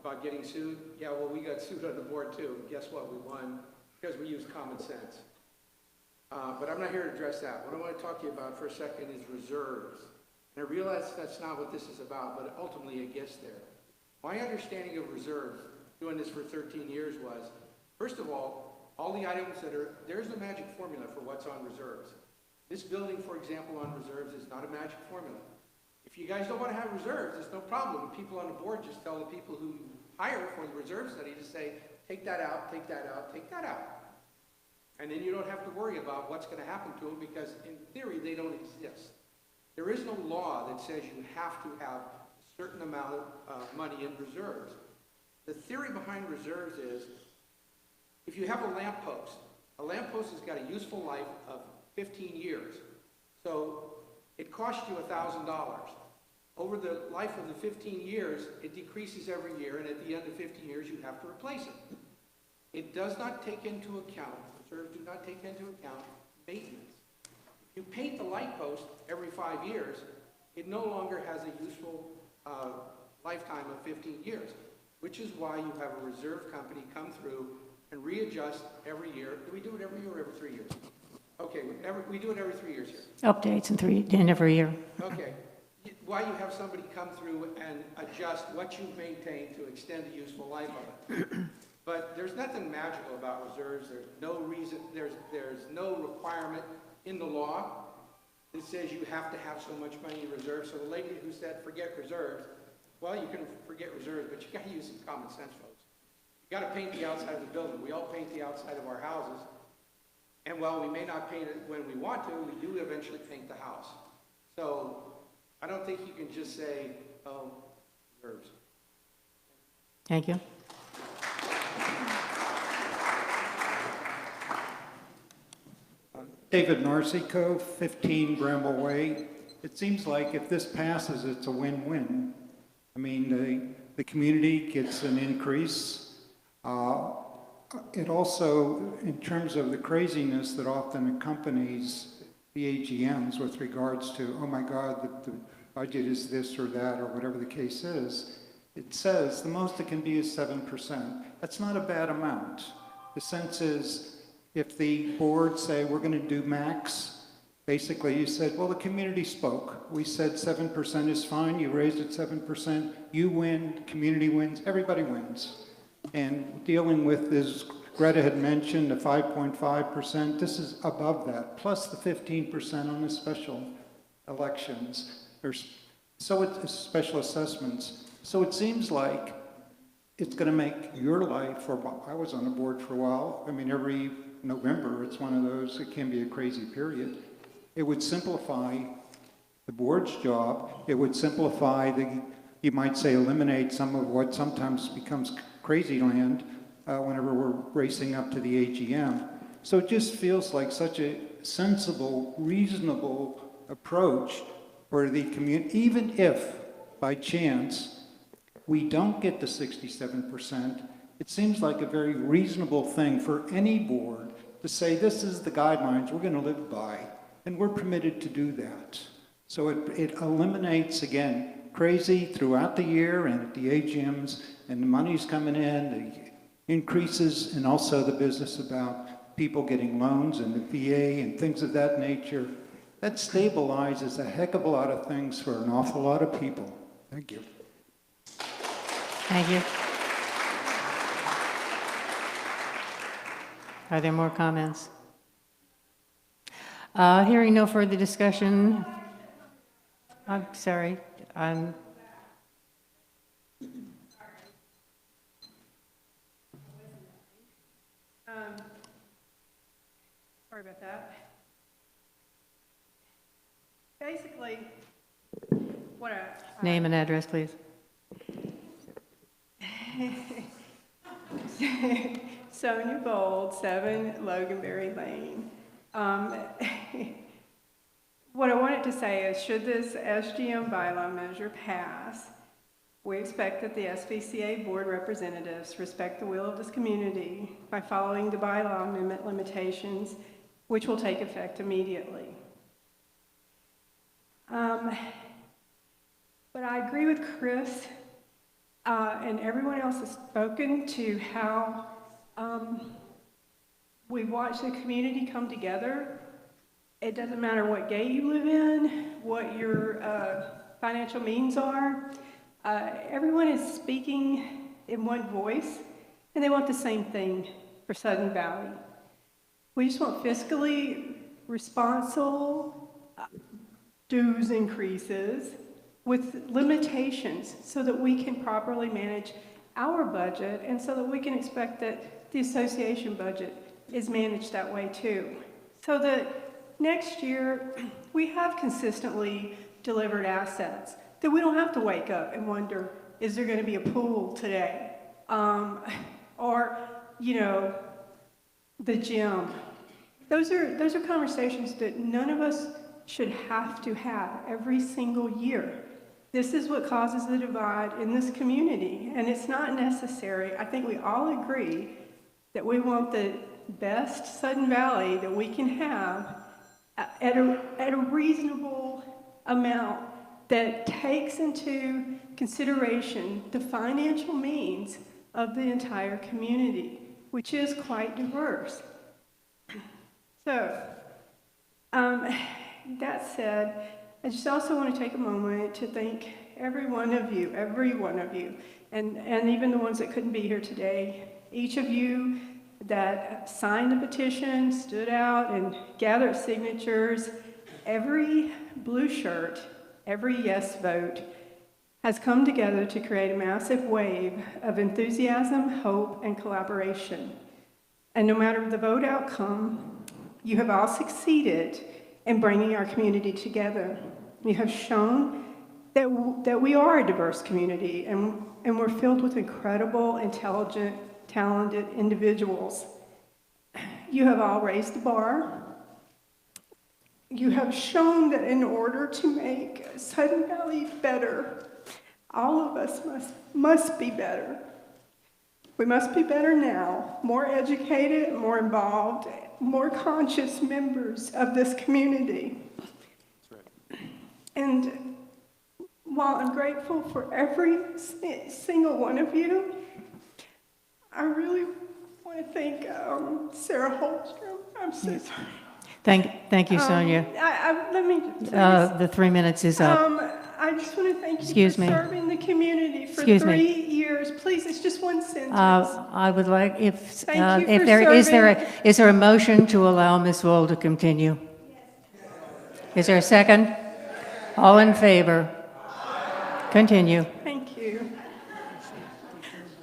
about getting sued, yeah, well, we got sued on the board too. Guess what? We won because we used common sense. But I'm not here to address that. What I want to talk to you about for a second is reserves. And I realize that's not what this is about, but ultimately it gets there. My understanding of reserves, doing this for 13 years, was, first of all the items there's no magic formula for what's on reserves. This building, for example, on reserves is not a magic formula. If you guys don't want to have reserves, there's no problem. People on the board just tell the people who hire for the reserve study to say, take that out, take that out, take that out. And then you don't have to worry about what's going to happen to them because in theory they don't exist. There is no law that says you have to have a certain amount of money in reserves. The theory behind reserves is if you have a lamppost has got a useful life of 15 years. So it costs you $1,000. Over the life of the 15 years, it decreases every year, and at the end of 15 years, you have to replace it. It does not take into account, reserves do not take into account maintenance. If you paint the light post every 5 years, it no longer has a useful lifetime of 15 years, which is why you have a reserve company come through and readjust every year. Do we do it every year or every 3 years? Okay, we do it every 3 years here. Updates in every year. Okay. Why you have somebody come through and adjust what you've maintained to extend the useful life of it. But there's nothing magical about reserves. There's no reason, there's no requirement in the law that says you have to have so much money in reserves. So the lady who said, forget reserves, well, you can forget reserves, but you got to use some common sense, folks. You got to paint the outside of the building. We all paint the outside of our houses. And while we may not paint it when we want to, we do eventually paint the house. So I don't think you can just say, oh, reserves. Thank you. David Narcico, 15 Bramble Way. It seems like if this passes, it's a win-win. I mean, the community gets an increase. It also, in terms of the craziness that often accompanies the AGMs with regards to, oh my God, the budget is this or that or whatever the case is, it says the most it can be is 7%. That's not a bad amount. The sense is, if the board say we're going to do max, basically you said, well, the community spoke. We said 7% is fine. You raised it 7%. You win, community wins, everybody wins. And dealing with, as Greta had mentioned, the 5.5%, this is above that, plus the 15% on the special elections, so it's special assessments. So it seems like it's going to make your life, or I was on the board for a while, I mean, every November, it's one of those, it can be a crazy period. It would simplify the board's job. It would simplify you might say, eliminate some of what sometimes becomes crazy land whenever we're racing up to the AGM. So it just feels like such a sensible, reasonable approach for the community, even if by chance we don't get the 67%, it seems like a very reasonable thing for any board to say, this is the guidelines we're going to live by, and we're permitted to do that. So it eliminates, again, crazy throughout the year and at the AGMs, and the money's coming in, the increases, and also the business about people getting loans and the VA and things of that nature. That stabilizes a heck of a lot of things for an awful lot of people. Thank you. Thank you. Are there more comments? Hearing no further discussion, I'm sorry. Sorry about that. Basically, what Name and address, please. Sonia Bold, 7 Loganberry Lane. What I wanted to say is, should this SGM bylaw measure pass, we expect that the SVCA board representatives respect the will of this community by following the bylaw amendment limitations, which will take effect immediately. But I agree with Chris and everyone else has spoken to how we watch the community come together. It doesn't matter what gate you live in, what your financial means are. Everyone is speaking in one voice, and they want the same thing for Sudden Valley. We just want fiscally responsible dues increases with limitations so that we can properly manage our budget, and so that we can expect that the association budget is managed that way too. So that next year, we have consistently delivered assets, that we don't have to wake up and wonder, is there gonna be a pool today? Or, you know, the gym. Those are conversations that none of us should have to have every single year. This is what causes the divide in this community, and it's not necessary. I think we all agree that we want the best Sudden Valley that we can have at a reasonable amount that takes into consideration the financial means of the entire community, which is quite diverse. So, that said, I just also want to take a moment to thank every one of you, and even the ones that couldn't be here today, each of you that signed the petition, stood out and gathered signatures. Every blue shirt, every yes vote has come together to create a massive wave of enthusiasm, hope, and collaboration. And no matter the vote outcome, you have all succeeded in bringing our community together. You have shown that we are a diverse community, and we're filled with incredible, intelligent, talented individuals. You have all raised the bar. You have shown that in order to make Sudden Valley better, all of us must be better. We must be better now, more educated, more involved, more conscious members of this community. And while I'm grateful for every single one of you, I really want to thank Sarah Holmstrom. I'm so sorry. Thank you, Sonia. Let me just The 3 minutes is up. I just want to thank you Excuse for me. serving the community for Excuse 3 me. years. Please, it's just one sentence. I would like, Thank you if for there, serving. is there a motion to allow Ms. Wool to continue? Is there a second? All in favor? Continue. Thank you.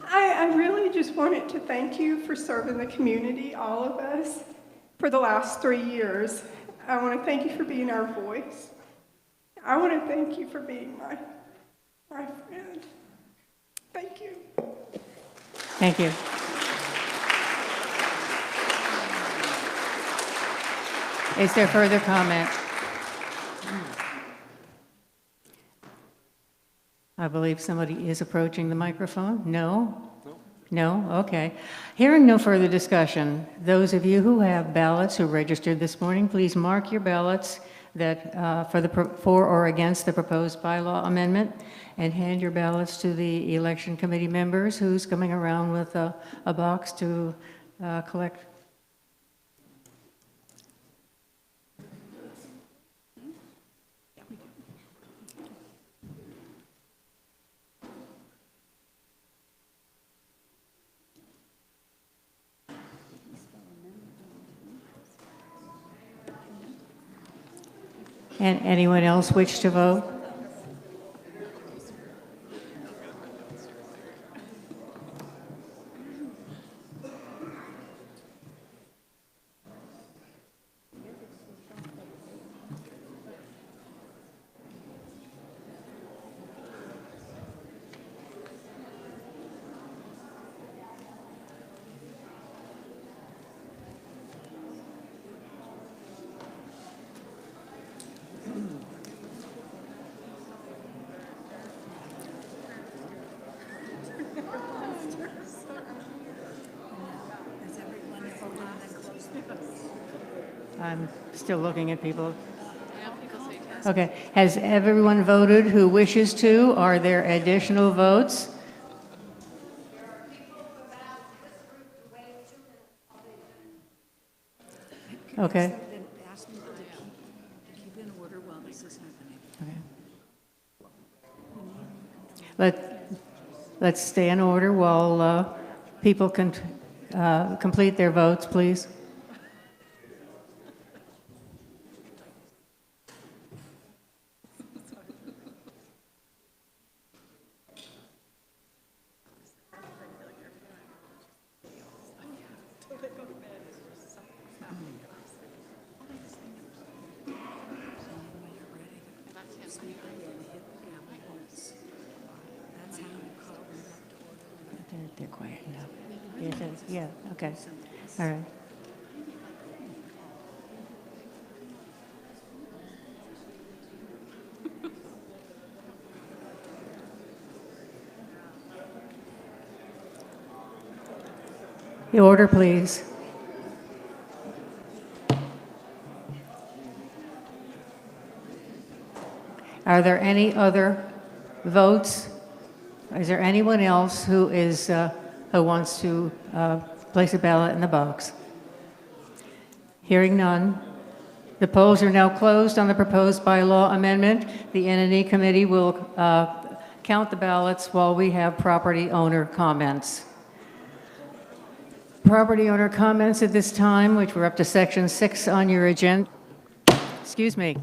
I really just wanted to thank you for serving the community, all of us, for the last 3 years. I want to thank you for being our voice. I want to thank you for being my friend. Thank you. Thank you. Is there further comment? I believe somebody is approaching the microphone. No? No? Okay. Hearing no further discussion, those of you who have ballots who registered this morning, please mark your ballots that for or against the proposed bylaw amendment, and hand your ballots to the election committee members who's coming around with a box to collect. And anyone else wish to vote? I'm still looking at people. Okay, has everyone voted who wishes to? Are there additional votes? Okay. Ask them to keep in order while this is happening. Let's stay in order while people can complete their votes, please. says, yeah, okay, all right. The order, please. Are there any other votes? Is there anyone else who is, who wants to place a ballot in the box? Hearing none. The polls are now closed on the proposed bylaw amendment. The N&E committee will count the ballots while we have property owner comments. Property owner comments at this time, which we're up to section 6 on your agenda. Excuse me.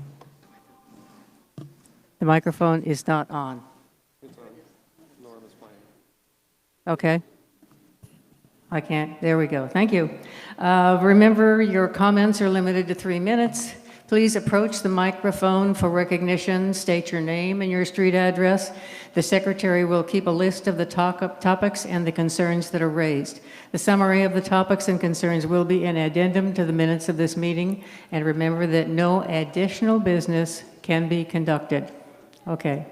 The microphone is not on. It's on. Norm is playing. Okay. I can't. There we go. Thank you. Remember, your comments are limited to 3 minutes. Please approach the microphone for recognition. State your name and your street address. The secretary will keep a list of the topics and the concerns that are raised. The summary of the topics and concerns will be an addendum to the minutes of this meeting. And remember that no additional business can be conducted. Okay.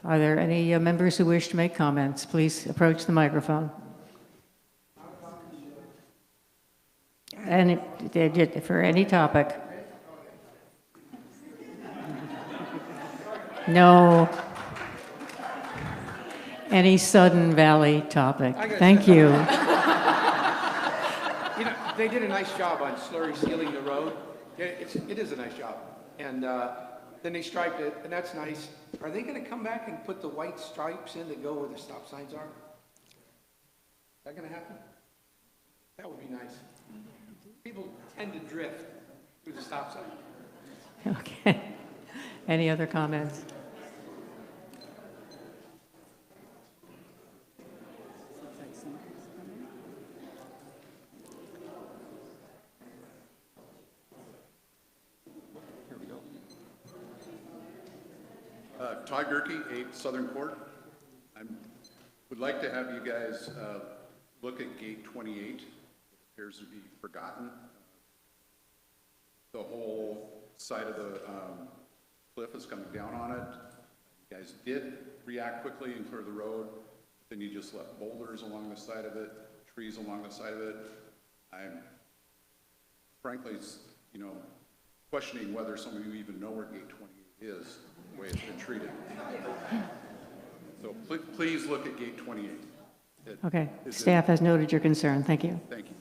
Are there any members who wish to make comments? Please approach the microphone. And for any topic. No. Any Sudden Valley topic. Thank you. You know, they did a nice job on slurry sealing the road. It is a nice job. And then they striped it, and that's nice. Are they going to come back and put the white stripes in that go where the stop signs are? Is that going to happen? That would be nice. People tend to drift through the stop sign. Okay. Any other comments? Here we go. Todd Gerke, 8 Southern Court. I would like to have you guys look at gate 28. It appears to be forgotten. The whole side of the cliff is coming down on it. You guys did react quickly and clear the road. Then you just left boulders along the side of it, trees along the side of it. I'm frankly, you know, questioning whether some of you even know where gate 28 is, the way it's been treated. So please look at gate 28. Okay. Staff has noted your concern. Thank you. Thank you.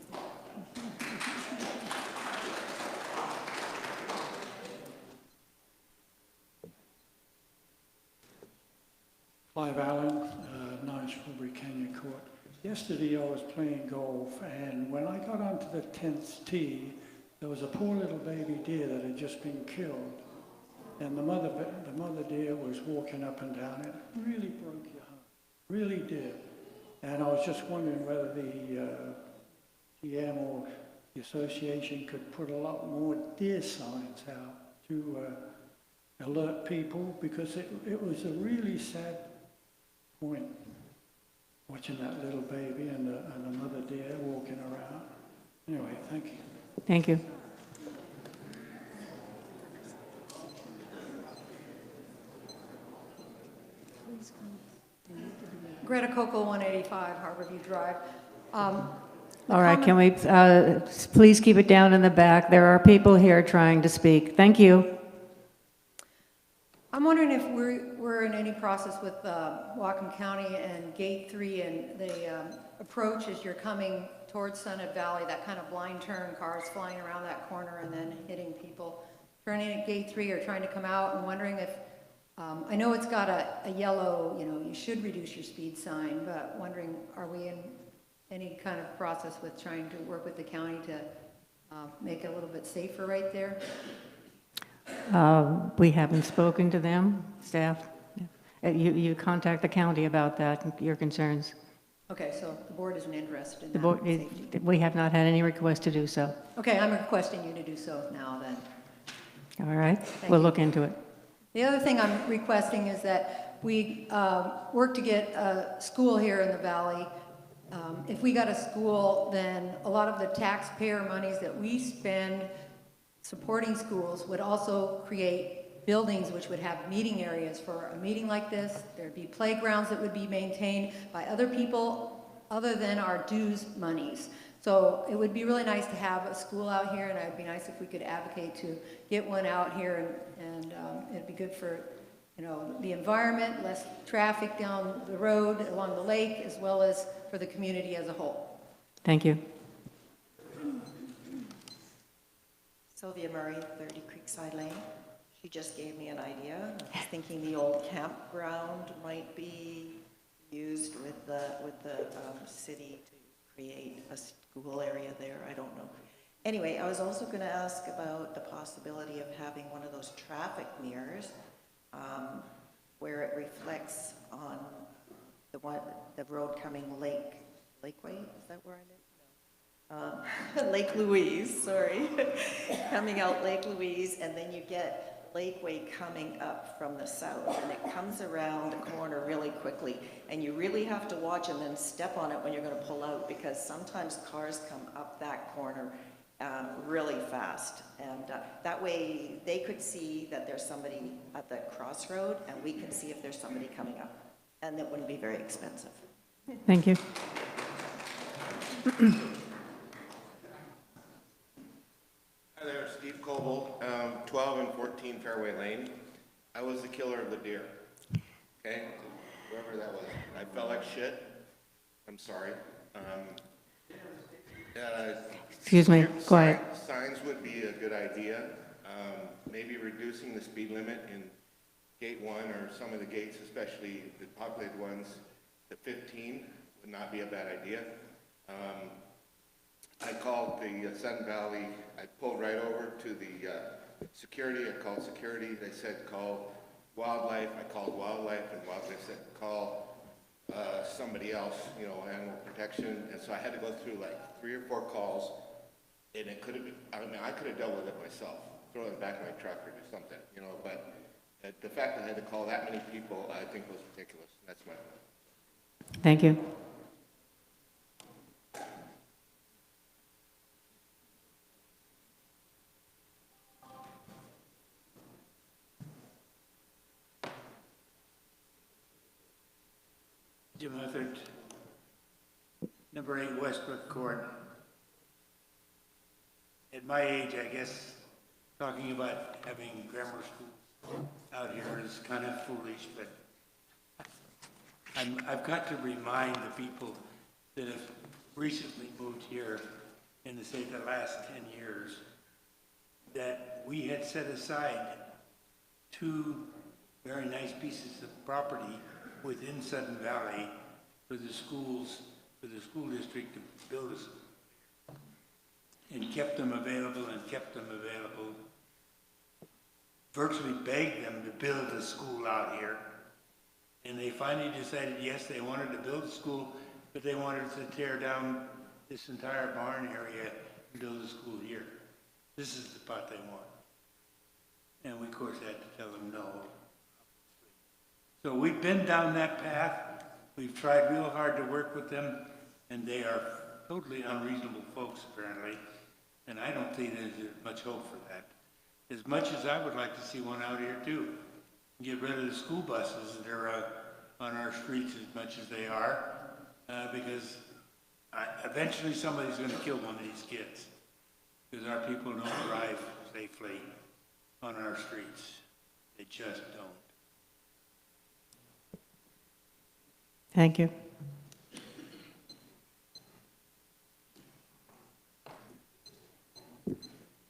Clive Allen, 9 Strawberry Canyon Court. Yesterday I was playing golf, and when I got onto the 10th tee, there was a poor little baby deer that had just been killed. And the mother deer was walking up and down. It really broke your heart, really did. And I was just wondering whether the GM or the association could put a lot more deer signs out to alert people, because it was a really sad point watching that little baby and the mother deer walking around. Anyway, thank you. Thank you. Greta Coco, 185 Harborview Drive. All right, can we please keep it down in the back? There are people here trying to speak. Thank you. I'm wondering if we're in any process with Whatcom County and Gate 3 and the approach as you're coming towards Sunnett Valley, that kind of blind turn, cars flying around that corner and then hitting people. Turning at Gate 3 or trying to come out, and wondering if, I know it's got a yellow, you know, you should reduce your speed sign, but wondering, are we in any kind of process with trying to work with the county to make it a little bit safer right there? We haven't spoken to them, staff. You contact the county about that, your concerns. Okay, so the board isn't interested in The that board, safety. we have not had any request to do so. Okay, I'm requesting you to do so now then. All right, Thank we'll you. look into it. The other thing I'm requesting is that we work to get a school here in the valley if we got a school, then a lot of the taxpayer monies that we spend supporting schools would also create buildings which would have meeting areas for a meeting like this. There'd be playgrounds that would be maintained by other people other than our dues monies. So it would be really nice to have a school out here, and it'd be nice if we could advocate to get one out here, and it'd be good for, you know, the environment, less traffic down the road along the lake, as well as for the community as a whole. Thank you. Sylvia Murray, 30 Creekside Lane. She just gave me an idea. I was thinking the old campground might be used with the city to create a school area there. I don't know. Anyway, I was also going to ask about the possibility of having one of those traffic mirrors where it reflects on the road coming Lakeway. Is that where I live? Lake Louise, sorry. Coming out Lake Louise, and then you get Lakeway coming up from the south, and it comes around the corner really quickly, and you really have to watch and then step on it when you're going to pull out, because sometimes cars come up that corner really fast, and that way they could see that there's somebody at the crossroad, and we can see if there's somebody coming up, and it wouldn't be very expensive. Thank you. Hi there, Steve Coble, 12 and 14 Fairway Lane. I was the killer of the deer, okay? Whoever that was. I felt like shit. I'm sorry. Excuse me, quiet. Signs would be a good idea. Maybe reducing the speed limit in Gate 1 or some of the gates, especially the populated ones, to 15 would not be a bad idea. I called the Sun Valley, I pulled right over to the security, I called security, they said call wildlife, I called wildlife, and wildlife said call somebody else, you know, animal protection, and so I had to go through like 3 or 4 calls, and it could have been, I mean, I could have dealt with it myself, throw it in the back of my truck or do something, you know, but the fact that I had to call that many people, I think was ridiculous. That's my point. Thank you. Jim Huthert, number 8 Westbrook Court. At my age, I guess, talking about having grammar schools out here is kind of foolish, but I've got to remind the people that have recently moved here in the, say, the last 10 years, that we had set aside 2 very nice pieces of property within Sudden Valley for the schools, for the school district to build us, and kept them available and kept them available. Virtually begged them to build a school out here. And they finally decided, yes, they wanted to build a school, but they wanted to tear down this entire barn area and build a school here. This is the spot they want. And we, of course, had to tell them no. So we've been down that path. We've tried real hard to work with them, and they are totally unreasonable folks, apparently. And I don't think there's much hope for that. As much as I would like to see one out here too. Get rid of the school buses that are on our streets as much as they are, because eventually somebody's going to kill one of these kids, because our people don't drive safely on our streets. They just don't. Thank you.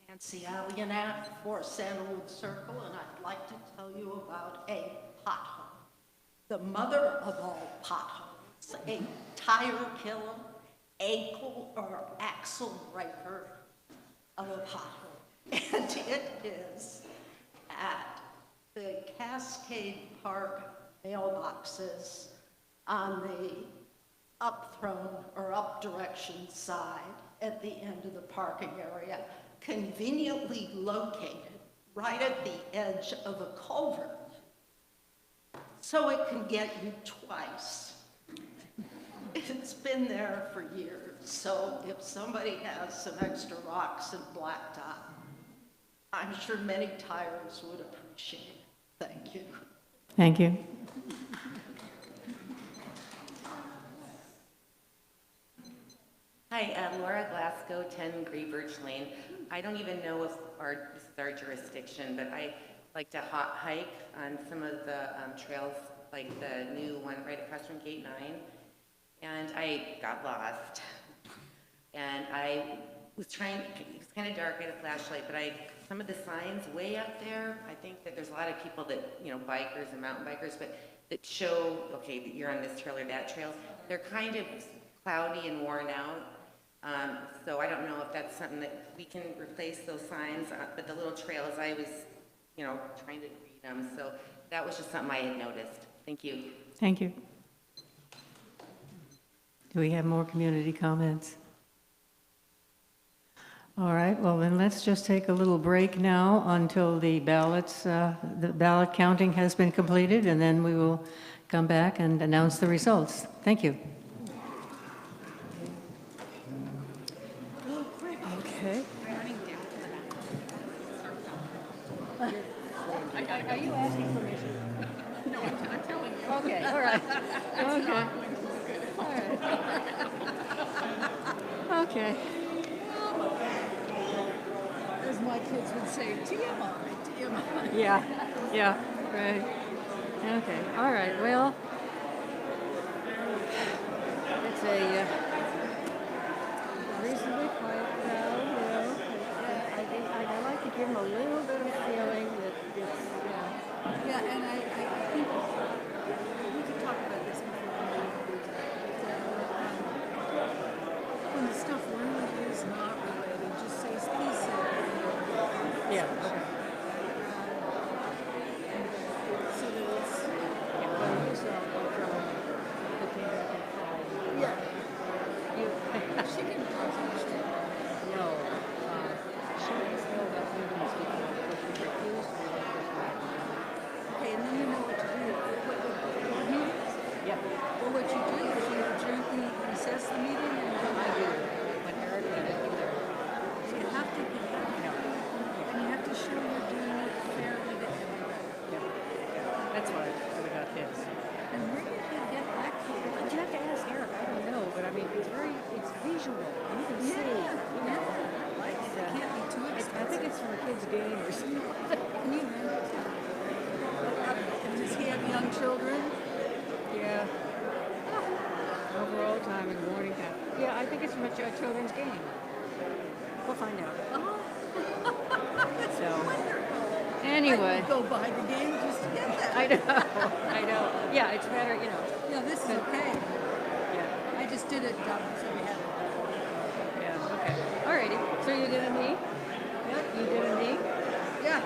Nancy Allianat for Sandalwood Circle, and I'd like to tell you about a pothole. The mother of all potholes, a tire killer, axle breaker of a pothole. And it is at the Cascade Park mailboxes on the up-thrown or up direction side at the end of the parking area, conveniently located right at the edge of a culvert, so it can get you twice. It's been there for years, so if somebody has some extra rocks and blacktop, I'm sure many tires would appreciate it. Thank you. Thank you. Hi, Laura Glasgow, 10 Grey Birch Lane. I don't even know if this is our jurisdiction, but I like to hike on some of the trails, like the new one right across from Gate 9. And I got lost. And I was trying, it was kind of dark, I had a flashlight, but some of the signs way up there, I think that there's a lot of people that, bikers and mountain bikers, but that show, okay, that you're on this trail or that trail. They're kind of cloudy and worn out. So I don't know if that's something that we can replace those signs, but the little trails, I was, trying to read them. So that was just something I had noticed. Thank you. Thank you. Do we have more community comments? All right, well then let's just take a little break now until the ballot counting has been completed, and then we will come back and announce the results. Thank you. Okay. Are you asking permission? No, I'm telling you. Okay, all right. Okay. All right. Okay. As my kids would say, TMI, TMI. Yeah, right. Okay, all right, well, it's a reasonably quiet crowd, I like to give them a little bit of a feeling that it's, Yeah, and I think we could talk about this before we leave. When the stuff really is not related, just say, please say. yeah, okay. So that it's, yeah. She can understand. No, she was held up meetings before, but she refused to let this happen. Okay, and then you know what to do. What meetings? Yep. Well, what you do is you gently recess the meeting and then I do, when Eric did it either. so you have to, and you have to show you're doing it fairly to everybody. Yep. That's why I got this. And where did you get that from? But you have to ask Eric, I don't know, but I mean, it's visual. You can see, you know. Like it can't be too expensive. I think it's for a kid's game or something. Can you imagine? And does he have young children? Yeah. Overall time in the morning time. Yeah, I think it's from a children's game. We'll find out. That's So, wonderful. anyway. I would go buy the game just to get that. I know. Yeah, it's better, you know. Yeah, this is okay. Yeah. I just did it, so we had it. Yeah, okay. Alrighty. So you did a knee? Yep. You did a knee? Yeah.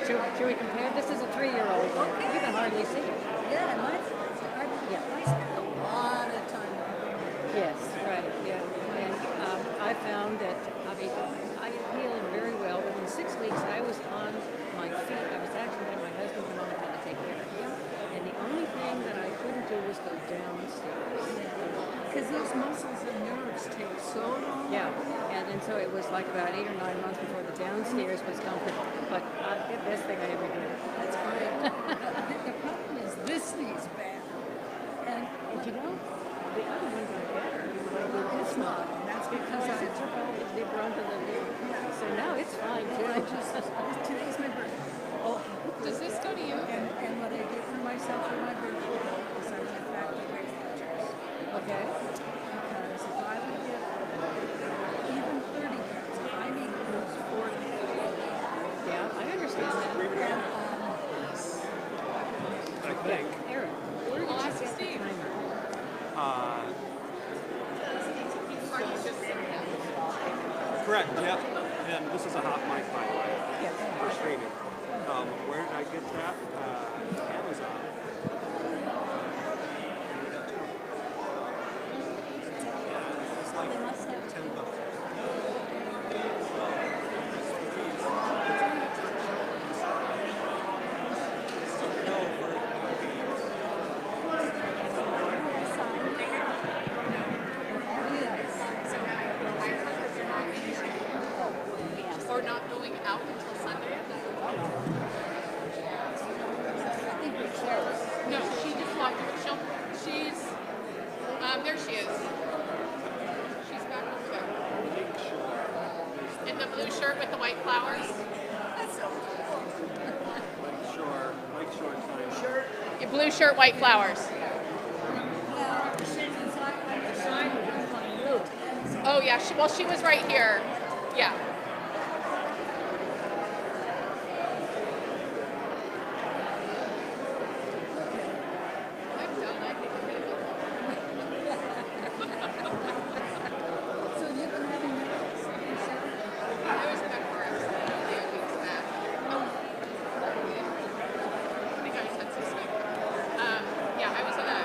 Should we compare? This is a 3-year-old. Okay. You can hardly see it. Yeah, I spent a lot of time. Yes, right, yeah. And I found that, I mean, I healed very well. Within 6 weeks, I was on my feet. I was actually when my husband came home and had to take care of him. And the only thing that I couldn't do was go downstairs. Because those muscles and nerves take so long. Yeah, and so it was like about 8 or 9 months before the downstairs was comfortable. But the best thing I ever did. That's great. The problem is this knee's bad. And you know, the other one got better. It's not. And that's because I took all the brunt of the knee. So now it's fine too. Today's my birthday. Oh, does this go to you? And what I did for myself for my birthday is I went back to weight watchers. Okay. Because if I would get even 30 pounds, if I need to lose 40. Yeah, I understand that. And, I think. Eric, where did you get the timer? Correct, yep. And this is a hot mic, by the way, for streaming. Where did I get that? Amazon. It's like $10. shirt with the white flowers? Lake Shore time. Shirt. Your blue shirt, white flowers. Oh, yeah, she was right here. Yeah. Yeah, I was in a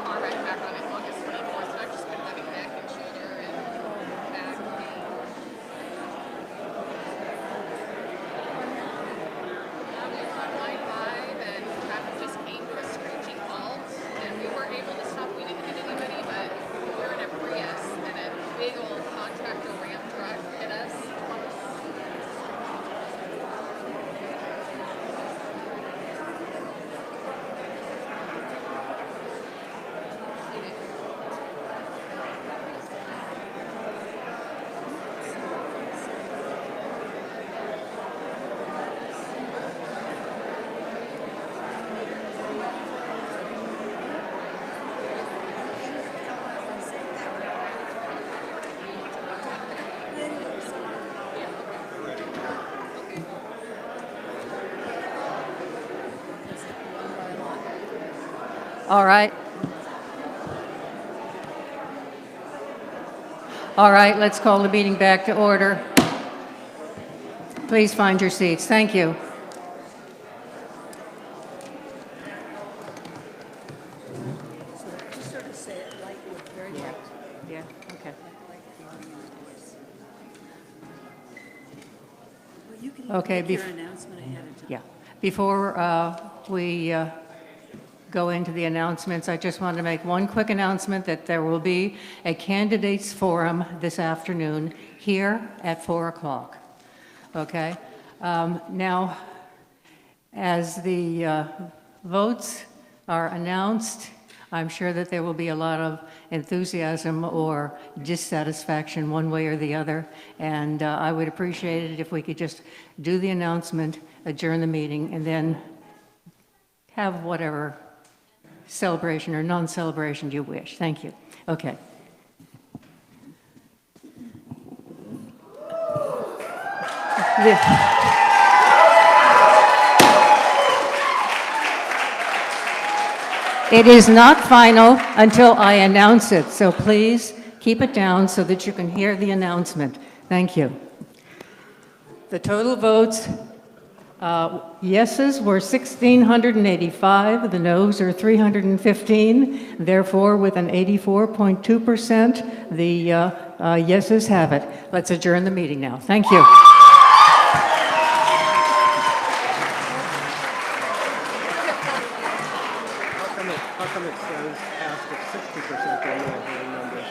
car wreck back on August 24th, so I've just been having neck and shoulder and back pain. We were on line 5 and traffic just came to a screeching halt, and we were able to stop. We didn't hit anybody, but we were in a Prius, and a big old contractor ramp truck hit us. All right. All right, let's call the meeting back to order. Please find your seats. Thank you. Just sort of say it lightly, very lightly. Yeah, okay. Well, you can even Okay, make your announcement ahead of time. Yeah. Before we go into the announcements, I just wanted to make one quick announcement that there will be a candidates forum this afternoon here at 4 o'clock. Okay? Now, as the votes are announced, I'm sure that there will be a lot of enthusiasm or dissatisfaction one way or the other, and I would appreciate it if we could just do the announcement, adjourn the meeting, and then have whatever celebration or non-celebration you wish. Thank you. Okay. It is not final until I announce it, so please keep it down so that you can hear the announcement. Thank you. The total votes, yeses were 1,685, the noes are 315. Therefore, with an 84.2%, the yeses have it. Let's adjourn the meeting now. Thank you. How come it says asked if 60% of the voting members?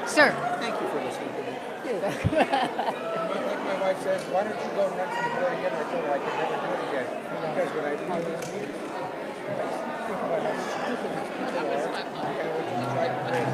Sir. Thank you for listening to me. Like my wife says, why don't you go run for the board again? I told her I could never do it again. Because when I leave these meetings, I think about how stupid these people are and what you try to raise.